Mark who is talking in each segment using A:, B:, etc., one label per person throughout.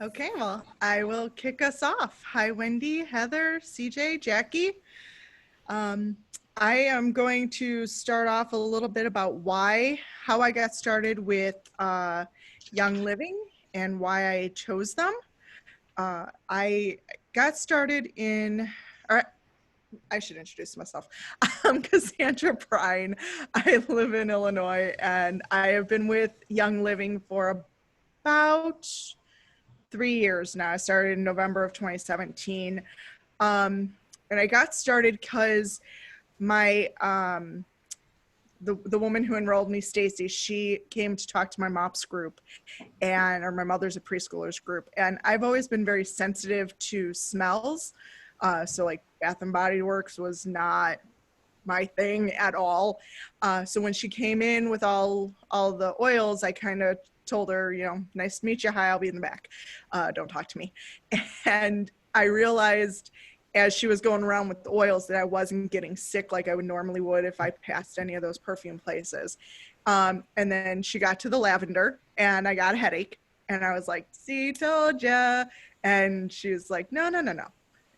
A: Okay, well, I will kick us off. Hi, Wendy, Heather, CJ, Jackie. Um, I am going to start off a little bit about how I got started with Young Living and why I chose them. I got started or I should introduce myself. I'm Kasandra Pruyn. I live in Illinois and I have been with Young Living for about 3 years now. I started in November of 2017. And I got started because my the woman who enrolled me, Stacy, she came to talk to my MOPS group or my mother's a preschoolers group. And I've always been very sensitive to smells. So like Bath and Body Works was not my thing at all. So when she came in with all the oils, I kind of told her, nice to meet you. Hi, I'll be in the back. Don't talk to me. And I realized as she was going around with the oils that I wasn't getting sick like I would normally would if I passed any of those perfume places. And then she got to the lavender and I got a headache and I was like, see, told ya. And she was like, no. And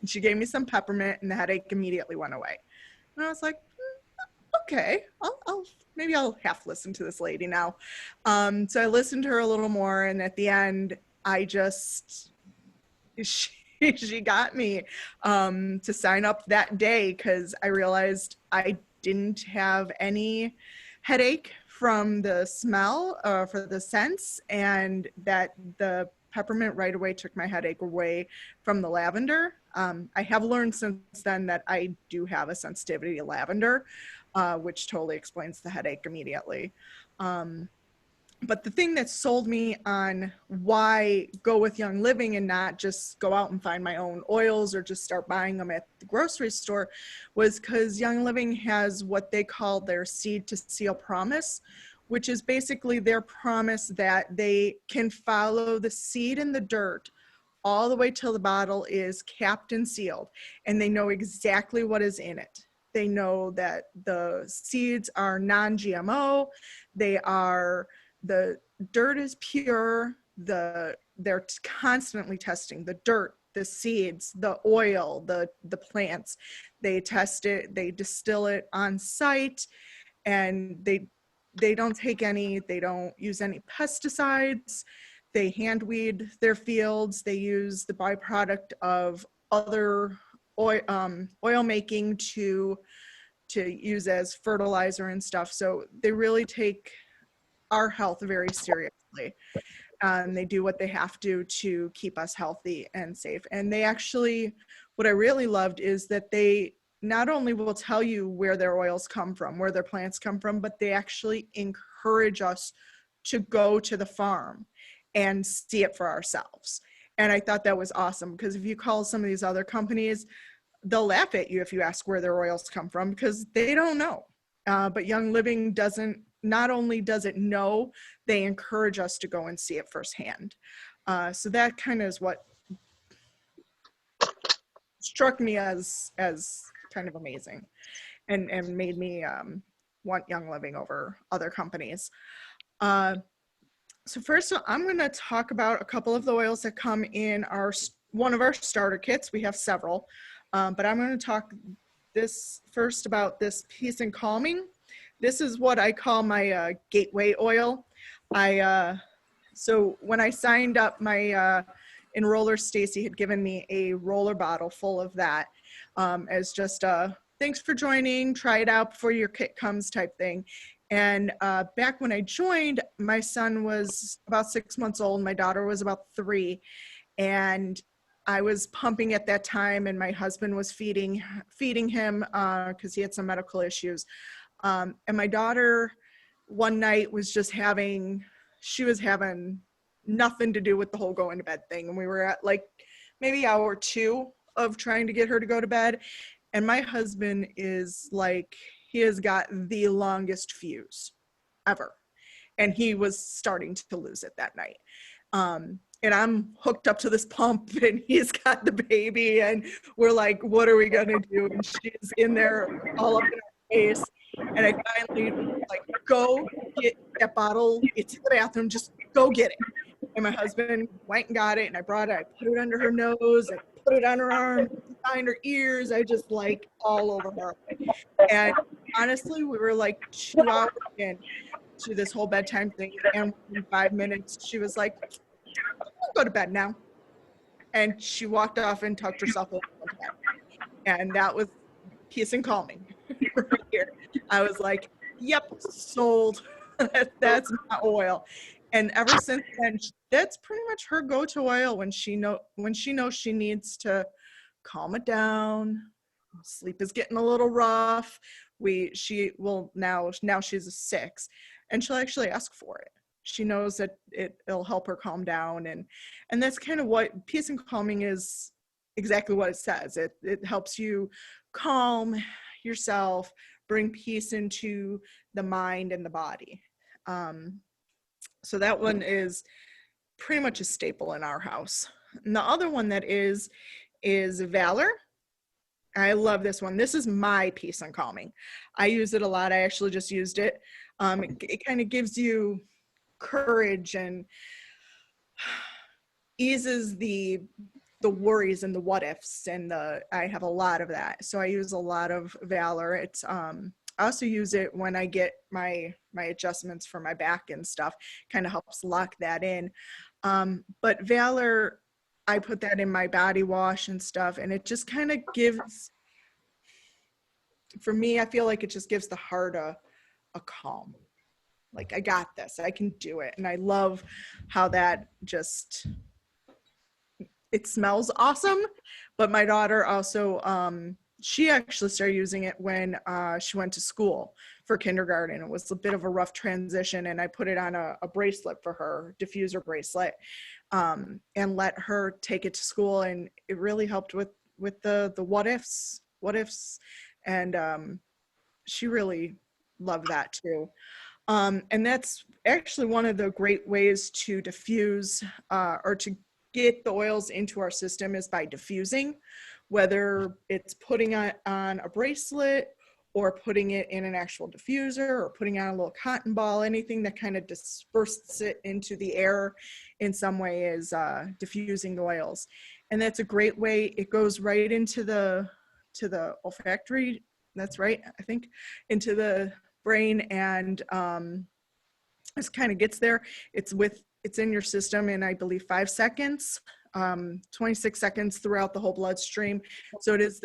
A: she gave me some peppermint and the headache immediately went away. And I was like, okay, maybe I'll half listen to this lady now. So I listened to her a little more, and at the end, she got me to sign up that day because I realized I didn't have any headache from the smell for the scents, and that the peppermint right away took my headache away from the lavender. I have learned since then that I do have a sensitivity to lavender, which totally explains the headache immediately. But the thing that sold me on why go with Young Living and not just go out and find my own oils or just start buying them at the grocery store was because Young Living has what they call their seed to seal promise, which is basically their promise that they can follow the seed in the dirt all the way till the bottle is capped and sealed, and they know exactly what is in it. They know that the seeds are non-GMO, the dirt is pure, they're constantly testing the dirt, the seeds, the oil, the plants. They test it, they distill it on site, and they don't use any pesticides. They hand weed their fields. They use the byproduct of other oil making to use as fertilizer and stuff. So they really take our health very seriously. They do what they have to keep us healthy and safe. And they actually, what I really loved is that they not only will tell you where their oils come from, where their plants come from, but they actually encourage us to go to the farm and see it for ourselves. And I thought that was awesome because if you call some of these other companies, they'll laugh at you if you ask where their oils come from because they don't know. But Young Living not only does it know, they encourage us to go and see it firsthand. So that kind of is what struck me as kind of amazing and made me want Young Living over other companies. So first, I'm going to talk about a couple of the oils that come in one of our starter kits. We have several, but I'm going to talk first about this Peace and Calming. This is what I call my gateway oil. So when I signed up, my enroller Stacy had given me a roller bottle full of that as just thanks for joining, try it out before your kit comes type thing. And back when I joined, my son was about 6 months old. My daughter was about 3. And I was pumping at that time, and my husband was feeding him because he had some medical issues. And my daughter one night was just having nothing to do with the whole going to bed thing. And we were at like maybe hour 2 of trying to get her to go to bed. And my husband is like, he has got the longest fuse ever. And he was starting to lose it that night. And I'm hooked up to this pump and he's got the baby and we're like, what are we gonna do? And she's in there all up in our face. And I finally like, go get that bottle, it's in the bathroom, just go get it. And my husband went and got it, and I brought it. I put it under her nose, and put it on her arm, behind her ears. I just like all over her. And honestly, we were like 2 hours in to this whole bedtime thing, and in 5 minutes, she was like, "I'll go to bed now." And she walked off and tucked herself into bed. And that was peace and calming right here. I was like, "Yep, sold." That's my oil. And ever since then, that's pretty much her go-to oil when she knows she needs to calm it down. Sleep is getting a little rough. She will now she's a 6, and she'll actually ask for it. She knows that it'll help her calm down, and that's kind of what peace and calming is, exactly what it says. It helps you calm yourself, bring peace into the mind and the body. So that one is pretty much a staple in our house. And the other one that is Valor. I love this one. This is my peace and calming. I use it a lot. I actually just used it. It kind of gives you courage and eases the worries and the what ifs, and I have a lot of that. So I use a lot of Valor. It's I also use it when I get my adjustments for my back and stuff. Kind of helps lock that in. But Valor, I put that in my body wash and stuff, and it just kind of gives, for me, I feel like it just gives the heart a calm. Like, I got this, I can do it. And I love how that just, it smells awesome. But my daughter also, she actually started using it when she went to school for kindergarten. It was a bit of a rough transition, and I put it on a bracelet for her, diffuser bracelet, and let her take it to school. And it really helped with the what ifs, and she really loved that too. And that's actually one of the great ways to diffuse or to get the oils into our system is by diffusing, whether it's putting on a bracelet or putting it in an actual diffuser or putting on a little cotton ball. Anything that kind of disperses it into the air in some way is diffusing the oils. And that's a great way. It goes right into the olfactory, that's right, I think, into the brain, and this kind of gets there. It's in your system in, I believe, 5 seconds, 26 seconds throughout the whole bloodstream. So it is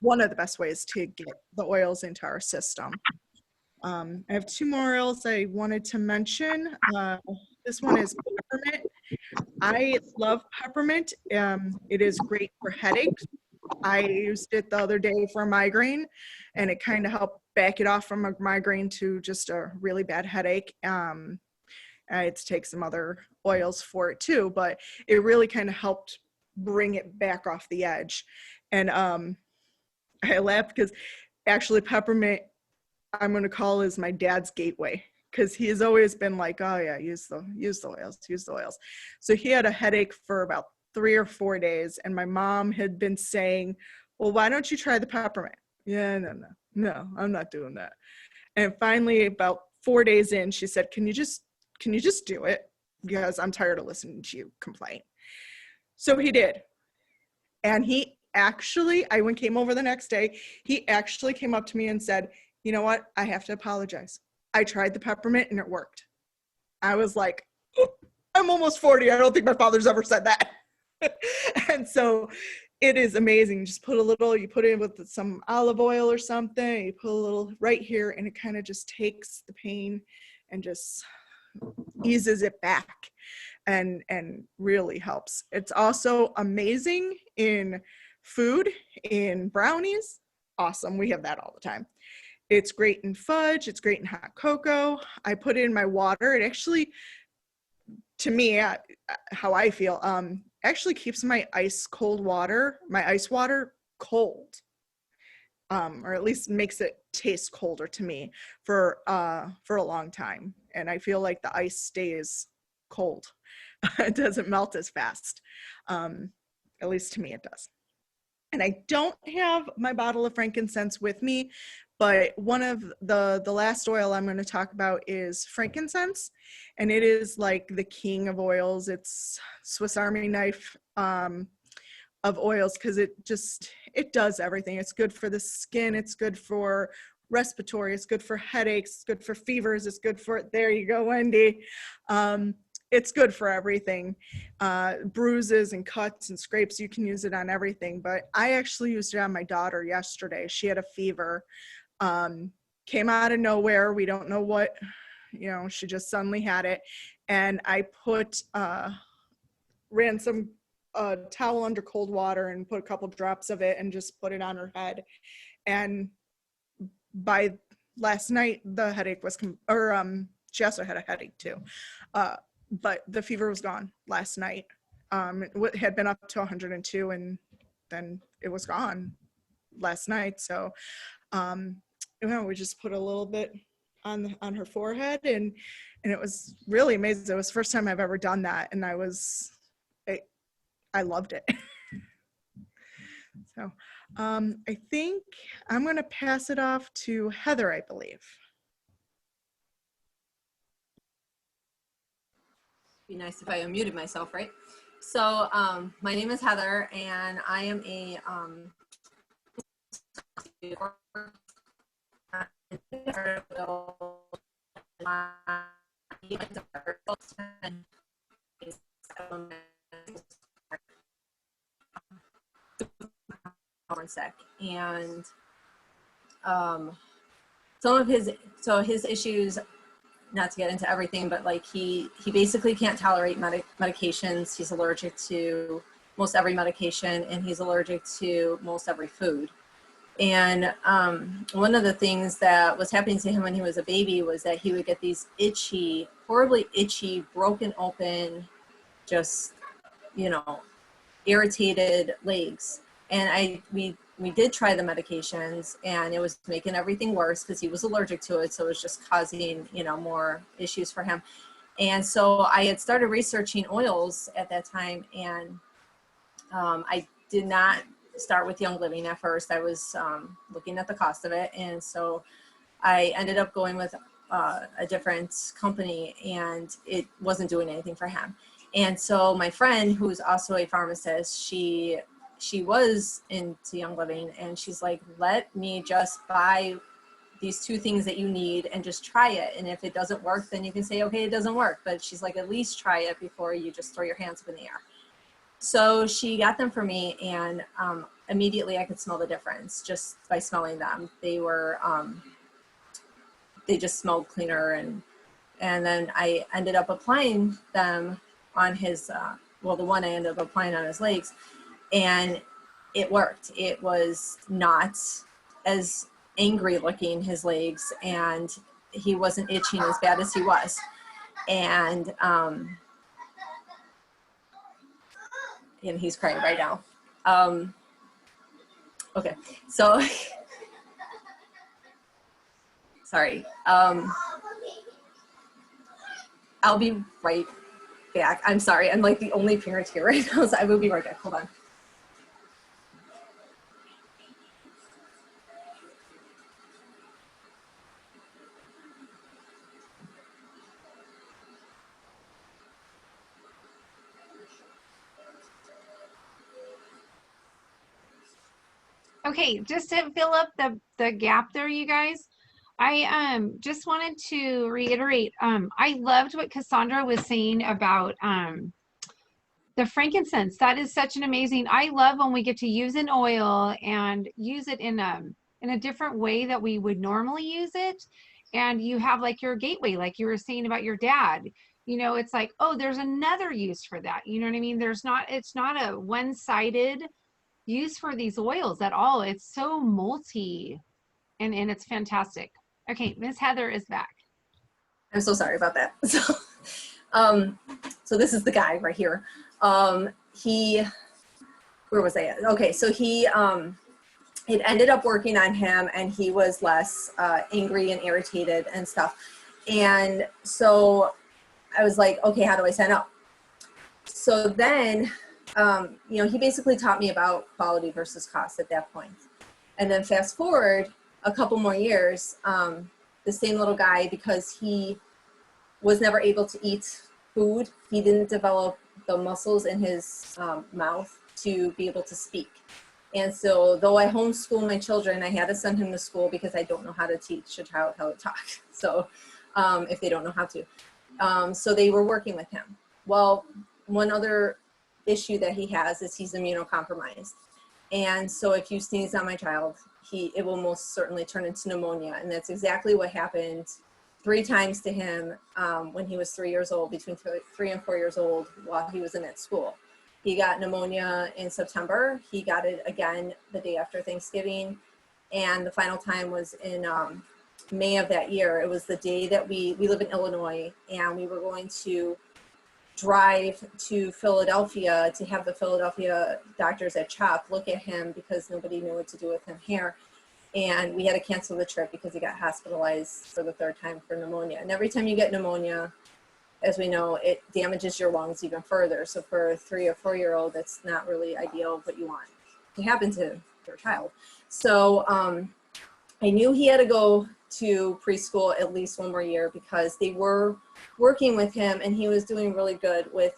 A: one of the best ways to get the oils into our system. I have 2 more oils I wanted to mention. This one is peppermint. I love peppermint. It is great for headaches. I used it the other day for a migraine, and it kind of helped back it off from a migraine to just a really bad headache. I had to take some other oils for it too, but it really kind of helped bring it back off the edge. And I laughed because actually peppermint, I'm going to call, is my dad's gateway, because he has always been like, "Oh yeah, use the oils." So he had a headache for about 3 or 4 days, and my mom had been saying, "Well, why don't you try the peppermint?" "Yeah, no, I'm not doing that." And finally, about 4 days in, she said, can you just do it? Because I'm tired of listening to you complain. So he did. And he actually, came over the next day, he actually came up to me and said, "You know what? I have to apologize. I tried the peppermint and it worked." I was like, I'm almost 40. I don't think my father's ever said that. And so it is amazing. Just you put it in with some olive oil or something, you put a little right here, and it kind of just takes the pain and just eases it back and really helps. It's also amazing in food, in brownies. Awesome. We have that all the time. It's great in fudge. It's great in hot cocoa. I put it in my water. It actually, to me, how I feel, actually keeps my ice water cold, or at least makes it taste colder to me for a long time. And I feel like the ice stays cold. It doesn't melt as fast. At least to me it does. And I don't have my bottle of frankincense with me, But one of the last oil I'm going to talk about is frankincense, and it is like the king of oils. It's Swiss Army knife of oils, because it does everything. It's good for the skin, it's good for respiratory, it's good for headaches, it's good for fevers, it's good for, there you go, Wendy. It's good for everything. Bruises and cuts and scrapes, you can use it on everything. But I actually used it on my daughter yesterday. She had a fever, came out of nowhere. We don't know what, she just suddenly had it. And I ran some towel under cold water and put a couple drops of it and just put it on her head. And by last night, the headache was, she also had a headache too. But the fever was gone last night. It had been up to 102, and then it was gone last night. So, we just put a little bit on her forehead, and it was really amazing. It was the first time I've ever done that, and I loved it. So, I think I'm going to pass it off to Heather, I believe.
B: Be nice if I unmuted myself, right? So my name is Heather, and I am a sick, and some of his issues, not to get into everything, but like he basically can't tolerate medications. He's allergic to most every medication, and he's allergic to most every food. And one of the things that was happening to him when he was a baby was that he would get these itchy, horribly itchy, broken open, just, irritated legs. And we did try the medications, and it was making everything worse because he was allergic to it. So it was just causing, more issues for him. And so I had started researching oils at that time, and I did not start with Young Living at first. I was looking at the cost of it. And so I ended up going with a different company, and it wasn't doing anything for him. And so my friend, who's also a pharmacist, she was into Young Living, and she's like, let me just buy these two things that you need and just try it. And if it doesn't work, then you can say, okay, it doesn't work. But she's like, at least try it before you just throw your hands up in the air. So she got them for me, and immediately I could smell the difference just by smelling them. They were, they just smelled cleaner. And then I ended up applying them on his, the one I ended up applying on his legs, and it worked. It was not as angry looking, his legs, and he wasn't itching as bad as he was. And he's crying right now. Okay, so sorry. I'll be right back. I'm sorry. I'm like the only parent here right now, so I will be right back. Hold on.
C: Okay, just to fill up the gap there, you guys, I just wanted to reiterate, I loved what Kasandra was saying about the frankincense. That is such an amazing, I love when we get to use an oil and use it in a different way that we would normally use it. And you have like your gateway, like you were saying about your dad, it's like, oh, there's another use for that. You know what I mean? It's not a one-sided use for these oils at all. It's so multi, and it's fantastic. Okay, Miss Heather is back.
B: I'm so sorry about that. So this is the guy right here. Where was I at? Okay, so it ended up working on him, and he was less angry and irritated and stuff. And so I was like, okay, how do I sign up? So then, he basically taught me about quality versus cost at that point. And then fast forward, a couple more years, the same little guy, because he was never able to eat food, he didn't develop the muscles in his mouth to be able to speak. And so though I homeschool my children, I had to send him to school because I don't know how to teach a child how to talk. So if they don't know how to. So they were working with him. Well, one other issue that he has is he's immunocompromised. And so if you sneeze on my child, it will most certainly turn into pneumonia. And that's exactly what happened 3 times to him when he was 3 years old, between 3 and 4 years old, while he was in that school. He got pneumonia in September. He got it again the day after Thanksgiving. And the final time was in May of that year. It was the day that we live in Illinois, and we were going to drive to Philadelphia to have the Philadelphia doctors at CHOP look at him because nobody knew what to do with him here. And we had to cancel the trip because he got hospitalized for the 3rd time for pneumonia. And every time you get pneumonia, as we know, it damages your lungs even further. So for a 3 or 4-year-old, that's not really ideal of what you want to happen to your child. So I knew he had to go to preschool at least 1 more year because they were working with him and he was doing really good with,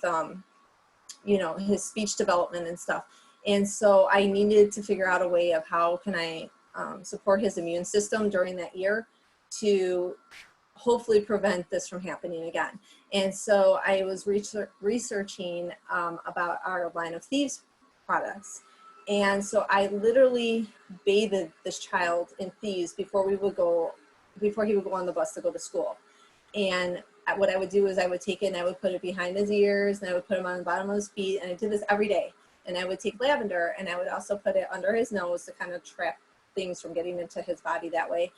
B: you know, his speech development and stuff. And so I needed to figure out a way of how can I support his immune system during that year to hopefully prevent this from happening again. And so I was researching about our line of Thieves products. And so I literally bathed this child in Thieves before he would go on the bus to go to school. And what I would do is I would take it and I would put it behind his ears and I would put him on the bottom of his feet. And I did this every day. And I would take lavender and I would also put it under his nose to kind of trap things from getting into his body that way.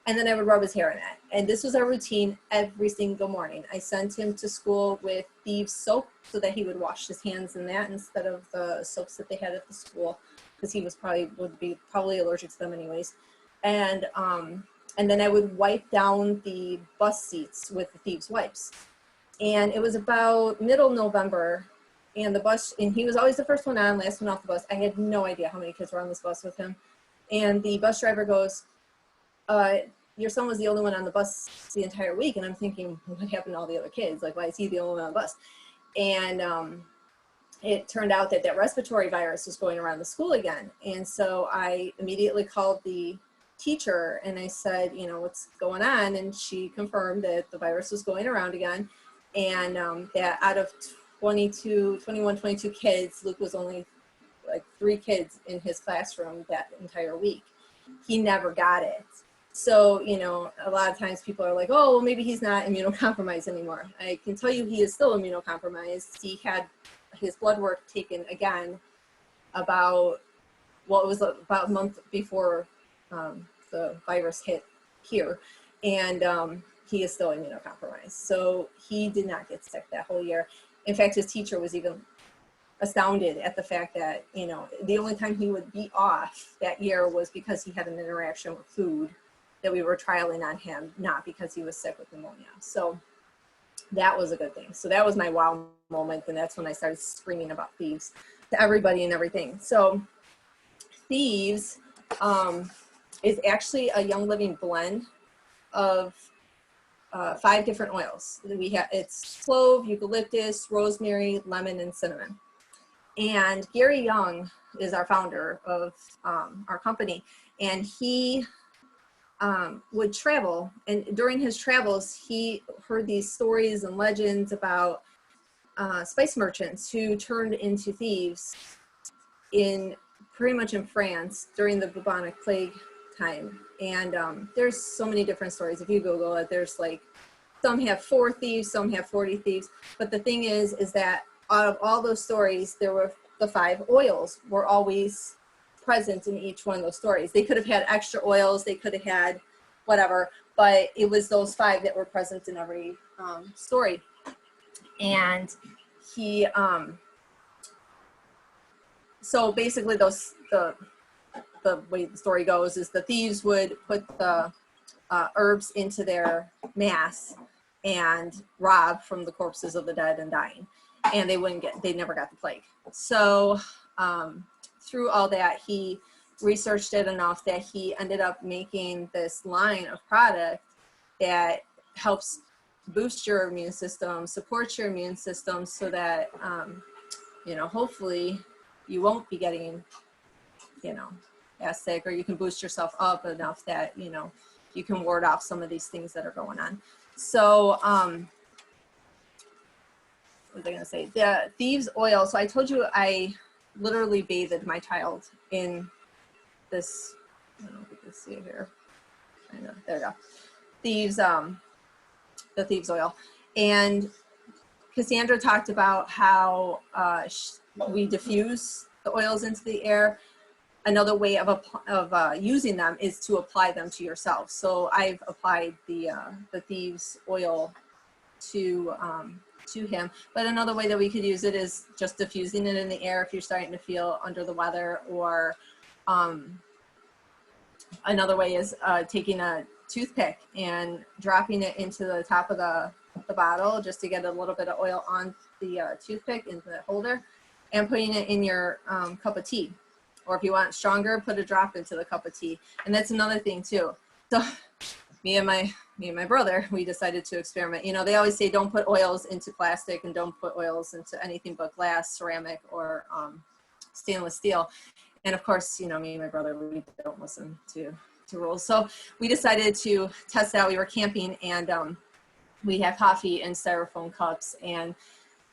B: And then I would rub his hair in it. And this was our routine every single morning. I sent him to school with Thieves soap so that he would wash his hands in that instead of the soaps that they had at the school, because he would be allergic to them anyways. And then I would wipe down the bus seats with the Thieves wipes. And it was about middle November, and he was always the first one on, last one off the bus. I had no idea how many kids were on this bus with him. And the bus driver goes, your son was the only one on the bus the entire week. And I'm thinking, what happened to all the other kids? Like, why is he the only one on the bus? And it turned out that respiratory virus was going around the school again. And so I immediately called the teacher and I said, you know, what's going on? And she confirmed that the virus was going around again. And that out of 22 kids, Luke was only like 3 kids in his classroom that entire week. He never got it. So, you know, a lot of times people are like, oh, well, maybe he's not immunocompromised anymore. I can tell you he is still immunocompromised. He had his blood work taken again it was about a month before the virus hit here. And he is still immunocompromised. So he did not get sick that whole year. In fact, his teacher was even astounded at the fact that, you know, the only time he would be off that year was because he had an interaction with food that we were trialing on him, not because he was sick with pneumonia. So that was a good thing. So that was my wow moment. And that's when I started screaming about Thieves to everybody and everything. So Thieves is actually a Young Living blend of 5 different oils. It's clove, eucalyptus, rosemary, lemon, and cinnamon. And Gary Young is our founder of our company, and he would travel, and during his travels he heard these stories and legends about spice merchants who turned into thieves pretty much in France during the bubonic plague time. And there's so many different stories. If you Google it, there's like, some have 4 thieves, some have 40 thieves. But the thing is that out of all those stories, there were the 5 oils were always present in each one of those stories. They could have had extra oils, they could have had whatever, but it was those 5 that were present in every story. And he, so basically the way the story goes is the thieves would put the herbs into their mass and rob from the corpses of the dead and dying, and they never got the plague. So through all that, he researched it enough that he ended up making this line of product that helps boost your immune system, support your immune system, so that, you know, hopefully you won't be getting, you know, as sick, or you can boost yourself up enough that, you know, you can ward off some of these things that are going on. So, what was I gonna say? The thieves oil. So I told you I literally bathed my child in this, I don't know if you can see it here. I know, there we go. Thieves, the thieves oil. And Kasandra talked about how we diffuse the oils into the air. Another way of using them is to apply them to yourself. So I've applied the thieves oil to him. But another way that we could use it is just diffusing it in the air if you're starting to feel under the weather, or another way is taking a toothpick and dropping it into the top of the bottle just to get a little bit of oil on the toothpick into the holder, and putting it in your cup of tea. Or if you want it stronger, put a drop into the cup of tea. And that's another thing too. So me and my brother, we decided to experiment. You know, they always say don't put oils into plastic and don't put oils into anything but glass, ceramic, or stainless steel. And of course, you know, me and my brother, we don't listen to rules. So we decided to test out. We were camping, and we had coffee in styrofoam cups. And,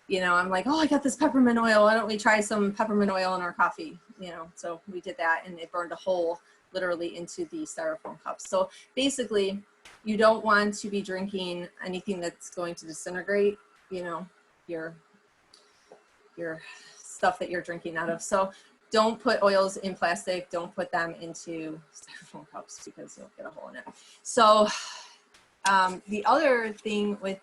B: you know, I'm like, oh, I got this peppermint oil. Why don't we try some peppermint oil in our coffee? You know, so we did that, and it burned a hole literally into the styrofoam cups. So basically, you don't want to be drinking anything that's going to disintegrate, you know, your stuff that you're drinking out of. So don't put oils in plastic. Don't put them into styrofoam cups, because you'll get a hole in it. So the other thing with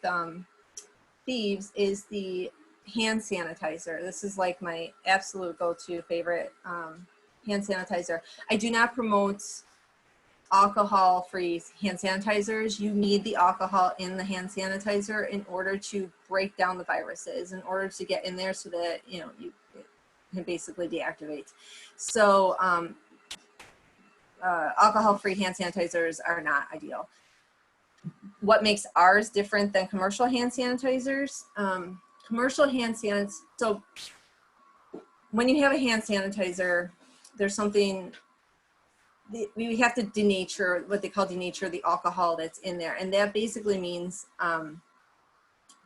B: thieves is the hand sanitizer. This is like my absolute go-to favorite hand sanitizer. I do not promote alcohol-free hand sanitizers. You need the alcohol in the hand sanitizer in order to break down the viruses, in order to get in there so that, you know, it can basically deactivate. So alcohol-free hand sanitizers are not ideal. What makes ours different than commercial hand sanitizers? Commercial hand sanitizers, so when you have a hand sanitizer, there's something, we have to denature, what they call denature the alcohol that's in there. And that basically means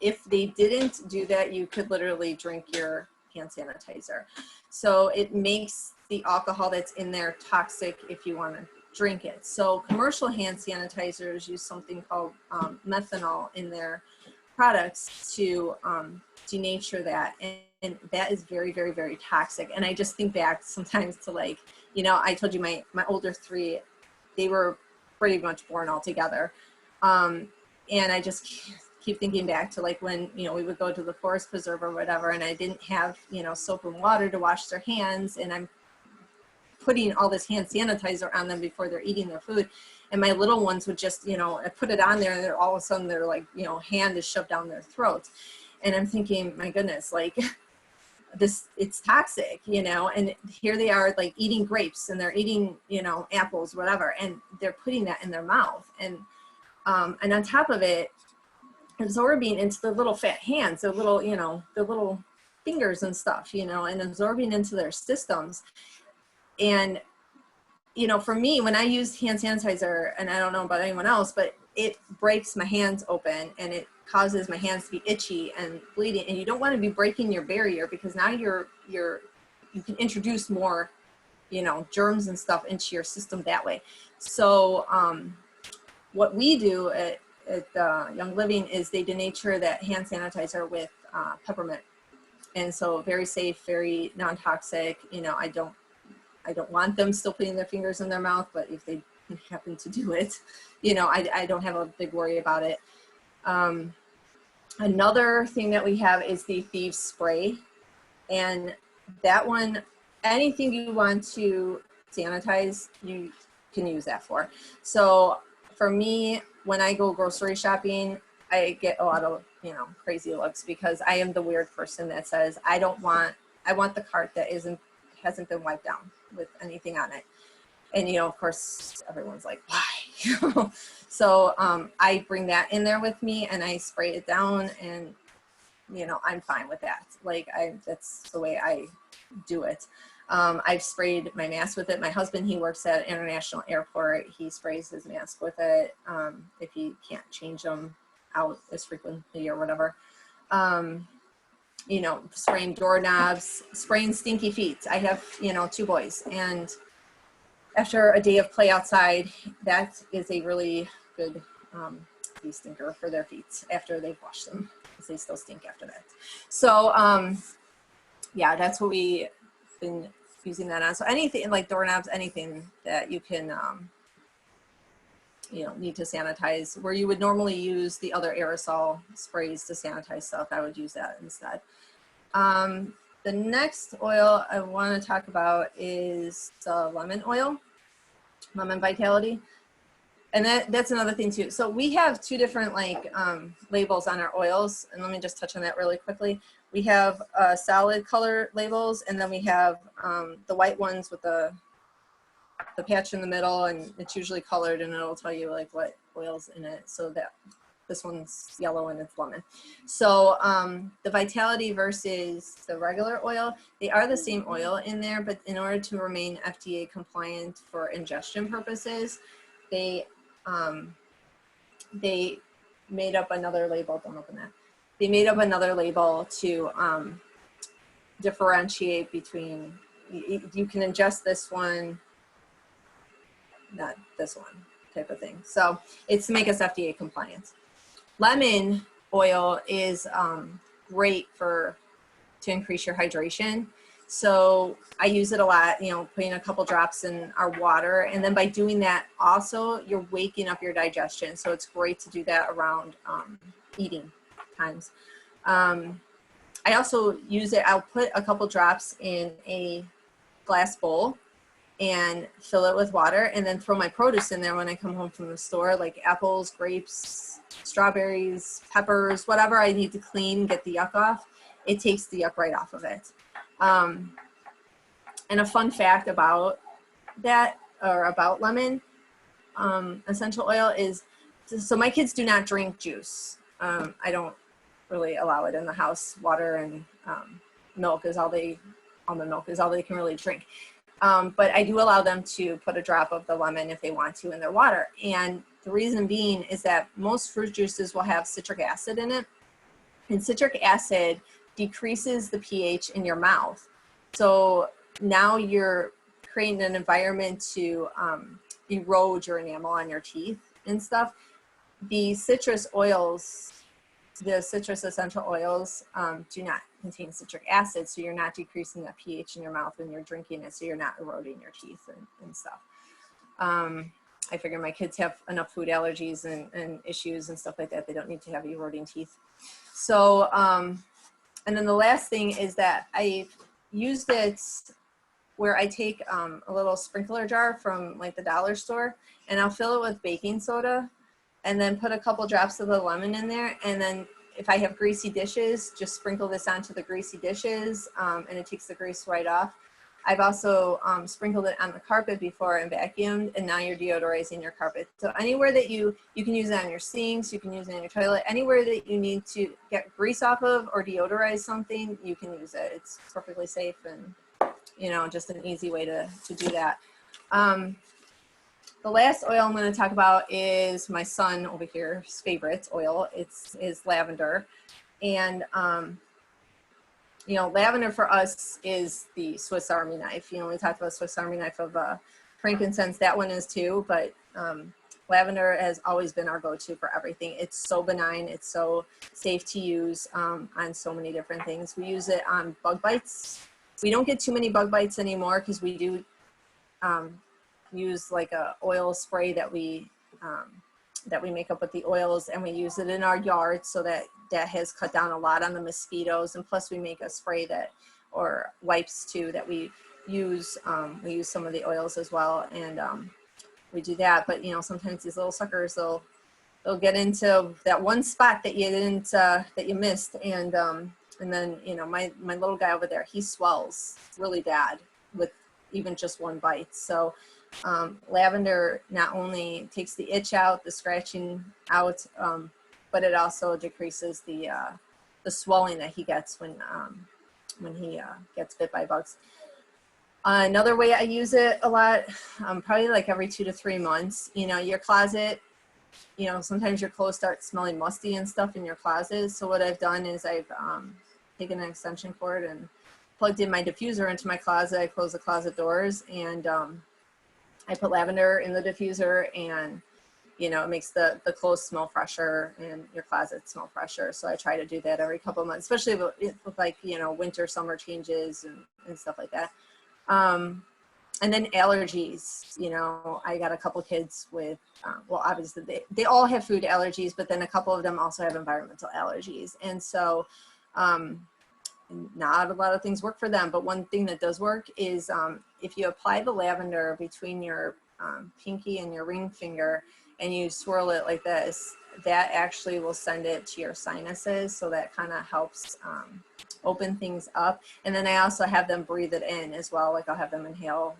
B: if they didn't do that, you could literally drink your hand sanitizer. So it makes the alcohol that's in there toxic if you want to drink it. So commercial hand sanitizers use something called methanol in their products to denature that, and that is very, very, very toxic. And I just think back sometimes to, like, you know, I told you my older three, they were pretty much born all together, and I just keep thinking back to, like, when, you know, we would go to the forest preserve or whatever, and I didn't have, you know, soap and water to wash their hands, and I'm putting all this hand sanitizer on them before they're eating their food. And my little ones would just, you know, I put it on there, and all of a sudden they're like, you know, hand is shoved down their throat. And I'm thinking, my goodness, like, this, it's toxic, you know, and here they are, like, eating grapes, and they're eating, you know, apples, whatever, and they're putting that in their mouth. And on top of it, absorbing into their little fat hands, their little, you know, their little fingers and stuff, you know, and absorbing into their systems. And, you know, for me, when I use hand sanitizer, and I don't know about anyone else, but it breaks my hands open, and it causes my hands to be itchy and bleeding. And you don't want to be breaking your barrier, because now you can introduce more, you know, germs and stuff into your system that way. So what we do at Young Living is they denature that hand sanitizer with peppermint. And so very safe, very non-toxic. You know, I don't want them still putting their fingers in their mouth, but if they happen to do it, you know, I don't have a big worry about it. Another thing that we have is the Thieves Spray. And that one, anything you want to sanitize, you can use that for. So for me, when I go grocery shopping, I get a lot of, you know, crazy looks, because I am the weird person that says, I want the cart that hasn't been wiped down. with anything on it. And, you know, of course, everyone's like, why? So I bring that in there with me and I spray it down, and, you know, I'm fine with that. Like, that's the way I do it. I've sprayed my mask with it. My husband, he works at International Airport. He sprays his mask with it if he can't change them out as frequently or whatever. You know, spraying doorknobs, spraying stinky feet. I have, you know, 2 boys, and after a day of play outside, that is a really good bee stinker for their feet after they've washed them, because they still stink after that. So yeah, that's what we've been using that on. So anything like doorknobs, anything that you can you know, need to sanitize, where you would normally use the other aerosol sprays to sanitize stuff, I would use that instead. The next oil I want to talk about is the lemon oil, lemon vitality. And that's another thing too. So we have 2 different like labels on our oils, and let me just touch on that really quickly. We have solid color labels, and then we have the white ones with the patch in the middle, and it's usually colored, and it'll tell you like what oil's in it. So that this one's yellow and it's lemon. So the vitality versus the regular oil, they are the same oil in there, but in order to remain FDA compliant for ingestion purposes, they made up another label. Don't open that. They made up another label to differentiate between, you can ingest this one, not this one, type of thing. So it's to make us FDA compliant. Lemon oil is great to increase your hydration. So I use it a lot, you know, putting a couple drops in our water. And then by doing that also, you're waking up your digestion. So it's great to do that around eating times. I also use it, I'll put a couple drops in a glass bowl and fill it with water, and then throw my produce in there when I come home from the store, like apples, grapes, strawberries, peppers, whatever I need to clean, get the yuck off. It takes the yuck right off of it. And a fun fact about that, or about lemon essential oil, is, so my kids do not drink juice. I don't really allow it in the house. Water and milk is almond milk is all they can really drink. But I do allow them to put a drop of the lemon if they want to in their water. And the reason being is that most fruit juices will have citric acid in it. And citric acid decreases the pH in your mouth. So now you're creating an environment to erode your enamel on your teeth and stuff. The citrus oils, the citrus essential oils do not contain citric acid, so you're not decreasing that pH in your mouth when you're drinking it, so you're not eroding your teeth and stuff. I figure my kids have enough food allergies and issues and stuff like that. They don't need to have eroding teeth. So, and then the last thing is that I used it where I take a little sprinkler jar from like the dollar store, and I'll fill it with baking soda, and then put a couple drops of the lemon in there. And then if I have greasy dishes, just sprinkle this onto the greasy dishes, and it takes the grease right off. I've also sprinkled it on the carpet before and vacuumed, and now you're deodorizing your carpet. So anywhere that you can use it on your sinks, you can use it on your toilet, anywhere that you need to get grease off of or deodorize something, you can use it. It's perfectly safe and, you know, just an easy way to do that. The last oil I'm going to talk about is my son over here's favorite oil. It's lavender. And, you know, lavender for us is the Swiss Army knife. You know, we talked about Swiss Army knife of frankincense. That one is too, but lavender has always been our go-to for everything. It's so benign. It's so safe to use on so many different things. We use it on bug bites. We don't get too many bug bites anymore because we do use like a oil spray that we make up with the oils, and we use it in our yard, so that has cut down a lot on the mosquitoes. And plus we make a spray that, or wipes too, that we use some of the oils as well, and we do that. But you know, sometimes these little suckers, they'll get into that one spot that you didn't that you missed, and then, you know, my little guy over there, he swells really bad with even just one bite. So lavender not only takes the itch out, the scratching out, but it also decreases the swelling that he gets when he gets bit by bugs. Another way I use it a lot, probably like every 2 to 3 months, your closet, sometimes your clothes start smelling musty and stuff in your closet. So what I've done is I've taken an extension cord and plugged in my diffuser into my closet. I close the closet doors, and I put lavender in the diffuser, and it makes the clothes smell fresher and your closet smell fresher. So I try to do that every couple of months, especially with like, winter, summer changes and stuff like that. And then allergies, I got a couple kids with, well, obviously they all have food allergies, but then a couple of them also have environmental allergies. And so not a lot of things work for them, but one thing that does work is if you apply the lavender between your pinky and your ring finger and you swirl it like this, that actually will send it to your sinuses. So that kind of helps open things up. And then I also have them breathe it in as well. Like I'll have them inhale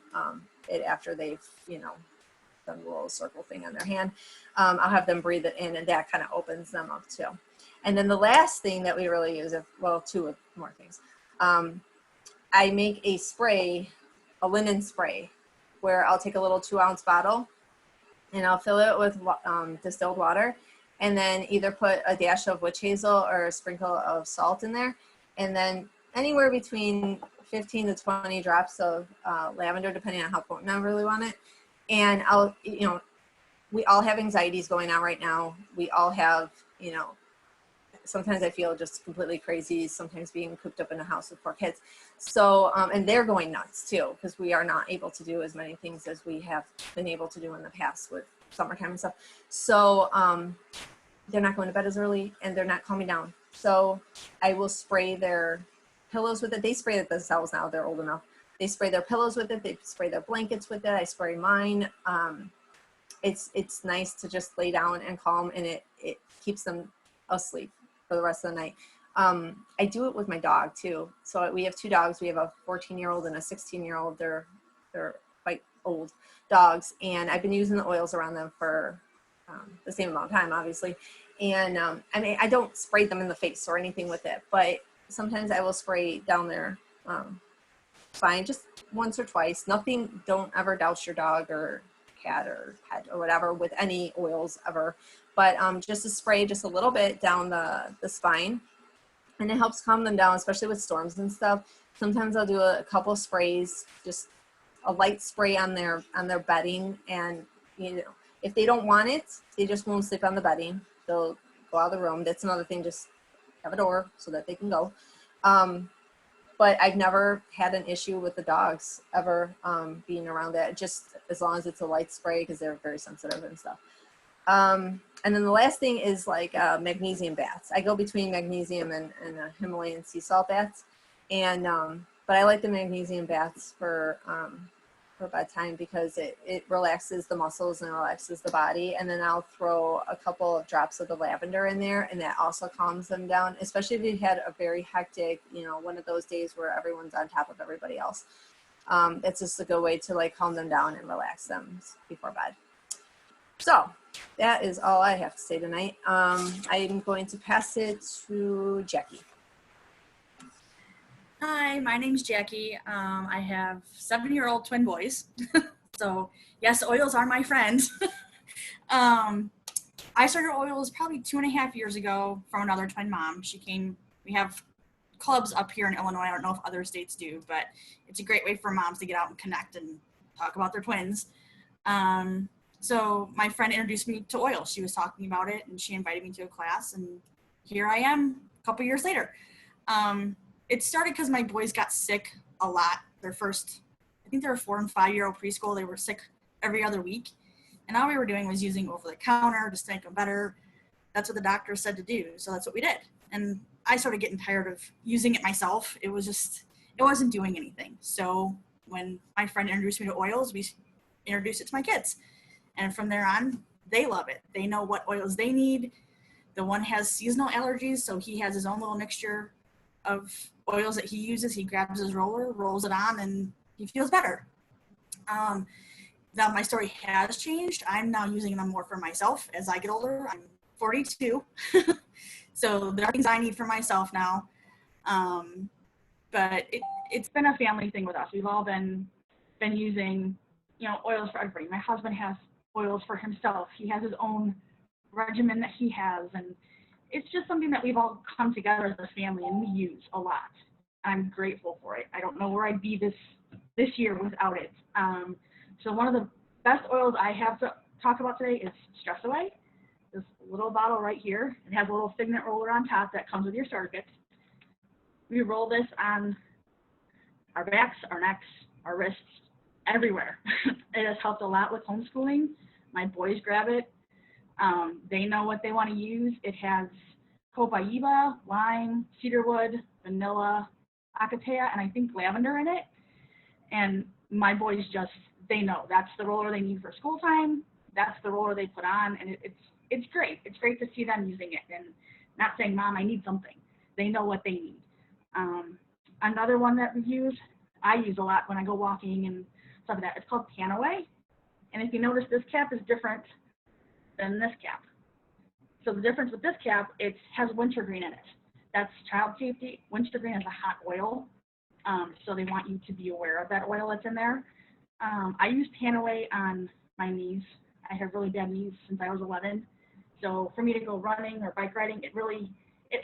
B: it after they've, done a little circle thing on their hand. I'll have them breathe it in, and that kind of opens them up too. And then the last thing that we really use, well, 2 more things. I make a spray, a linen spray, where I'll take a little 2-ounce bottle and I'll fill it with distilled water, and then either put a dash of witch hazel or a sprinkle of salt in there. And then anywhere between 15 to 20 drops of lavender, depending on how potent I really want it. And I'll, we all have anxieties going on right now. We all have, sometimes I feel just completely crazy, sometimes being cooped up in a house with 4 kids. So, and they're going nuts too, because we are not able to do as many things as we have been able to do in the past with summertime and stuff. So they're not going to bed as early, and they're not calming down. So I will spray their pillows with it. They spray it themselves now, they're old enough. They spray their pillows with it. They spray their blankets with it. I spray mine. It's nice to just lay down and calm, and it keeps them asleep for the rest of the night. I do it with my dog too. So we have 2 dogs. We have a 14-year-old and a 16-year-old. They're quite old dogs, and I've been using the oils around them for the same amount of time, obviously. And I mean, I don't spray them in the face or anything with it, but sometimes I will spray down their spine just once or twice. Nothing, don't ever douse your dog or cat or pet or whatever with any oils ever, but just a spray just a little bit down the spine, and it helps calm them down, especially with storms and stuff. Sometimes I'll do a couple sprays, just a light spray on their bedding, and if they don't want it, they just won't sleep on the bedding. They'll go out of the room. That's another thing, just have a door so that they can go. But I've never had an issue with the dogs ever being around that, just as long as it's a light spray, because they're very sensitive and stuff. And then the last thing is like magnesium baths. I go between magnesium and Himalayan sea salt baths. And but I like the magnesium baths for bedtime because it relaxes the muscles and relaxes the body. And then I'll throw a couple of drops of the lavender in there, and that also calms them down, especially if you had a very hectic, one of those days where everyone's on top of everybody else. It's just a good way to like calm them down and relax them before bed. So that is all I have to say tonight. I'm going to pass it to Jacki.
D: Hi, my name's Jacki. I have 7-year-old twin boys. So yes, oils are my friends. I started oils probably 2.5 years ago from another twin mom. We have clubs up here in Illinois. I don't know if other states do, but it's a great way for moms to get out and connect and talk about their twins. So my friend introduced me to oils. She was talking about it, and she invited me to a class, and here I am a couple years later. It started because my boys got sick a lot. I think they were 4 and 5-year-old preschool. They were sick every other week. And all we were doing was using over the counter just to make them better. That's what the doctor said to do. So that's what we did. And I started getting tired of using it myself. It wasn't doing anything. So when my friend introduced me to oils, we introduced it to my kids. And from there on, they love it. They know what oils they need. The one has seasonal allergies, so he has his own little mixture of oils that he uses. He grabs his roller, rolls it on, and he feels better. That my story has changed. I'm now using them more for myself as I get older. I'm 42. So there are things I need for myself now. But it's been a family thing with us. We've all been using, oils for everybody. My husband has oils for himself. He has his own regimen that he has. And it's just something that we've all come together as a family and we use a lot. I'm grateful for it. I don't know where I'd be this year without it. So one of the best oils I have to talk about today is Stress Away. This little bottle right here. It has a little signet roller on top that comes with your starter kit. We roll this on our backs, our necks, our wrists, everywhere. It has helped a lot with homeschooling. My boys grab it. They know what they want to use. It has copaiba, lime, cedarwood, vanilla, acacia, and I think lavender in it. And my boys they know that's the roller they need for school time. That's the roller they put on, and it's great. It's great to see them using it and not saying, Mom, I need something. They know what they need. Another one that I use a lot when I go walking and stuff like that. It's called Tan Away. And if you notice, this cap is different than this cap. So the difference with this cap, it has wintergreen in it. That's child safety. Wintergreen is a hot oil. So they want you to be aware of that oil that's in there. I use Tan Away on my knees. I have really bad knees since I was 11. So for me to go running or bike riding, it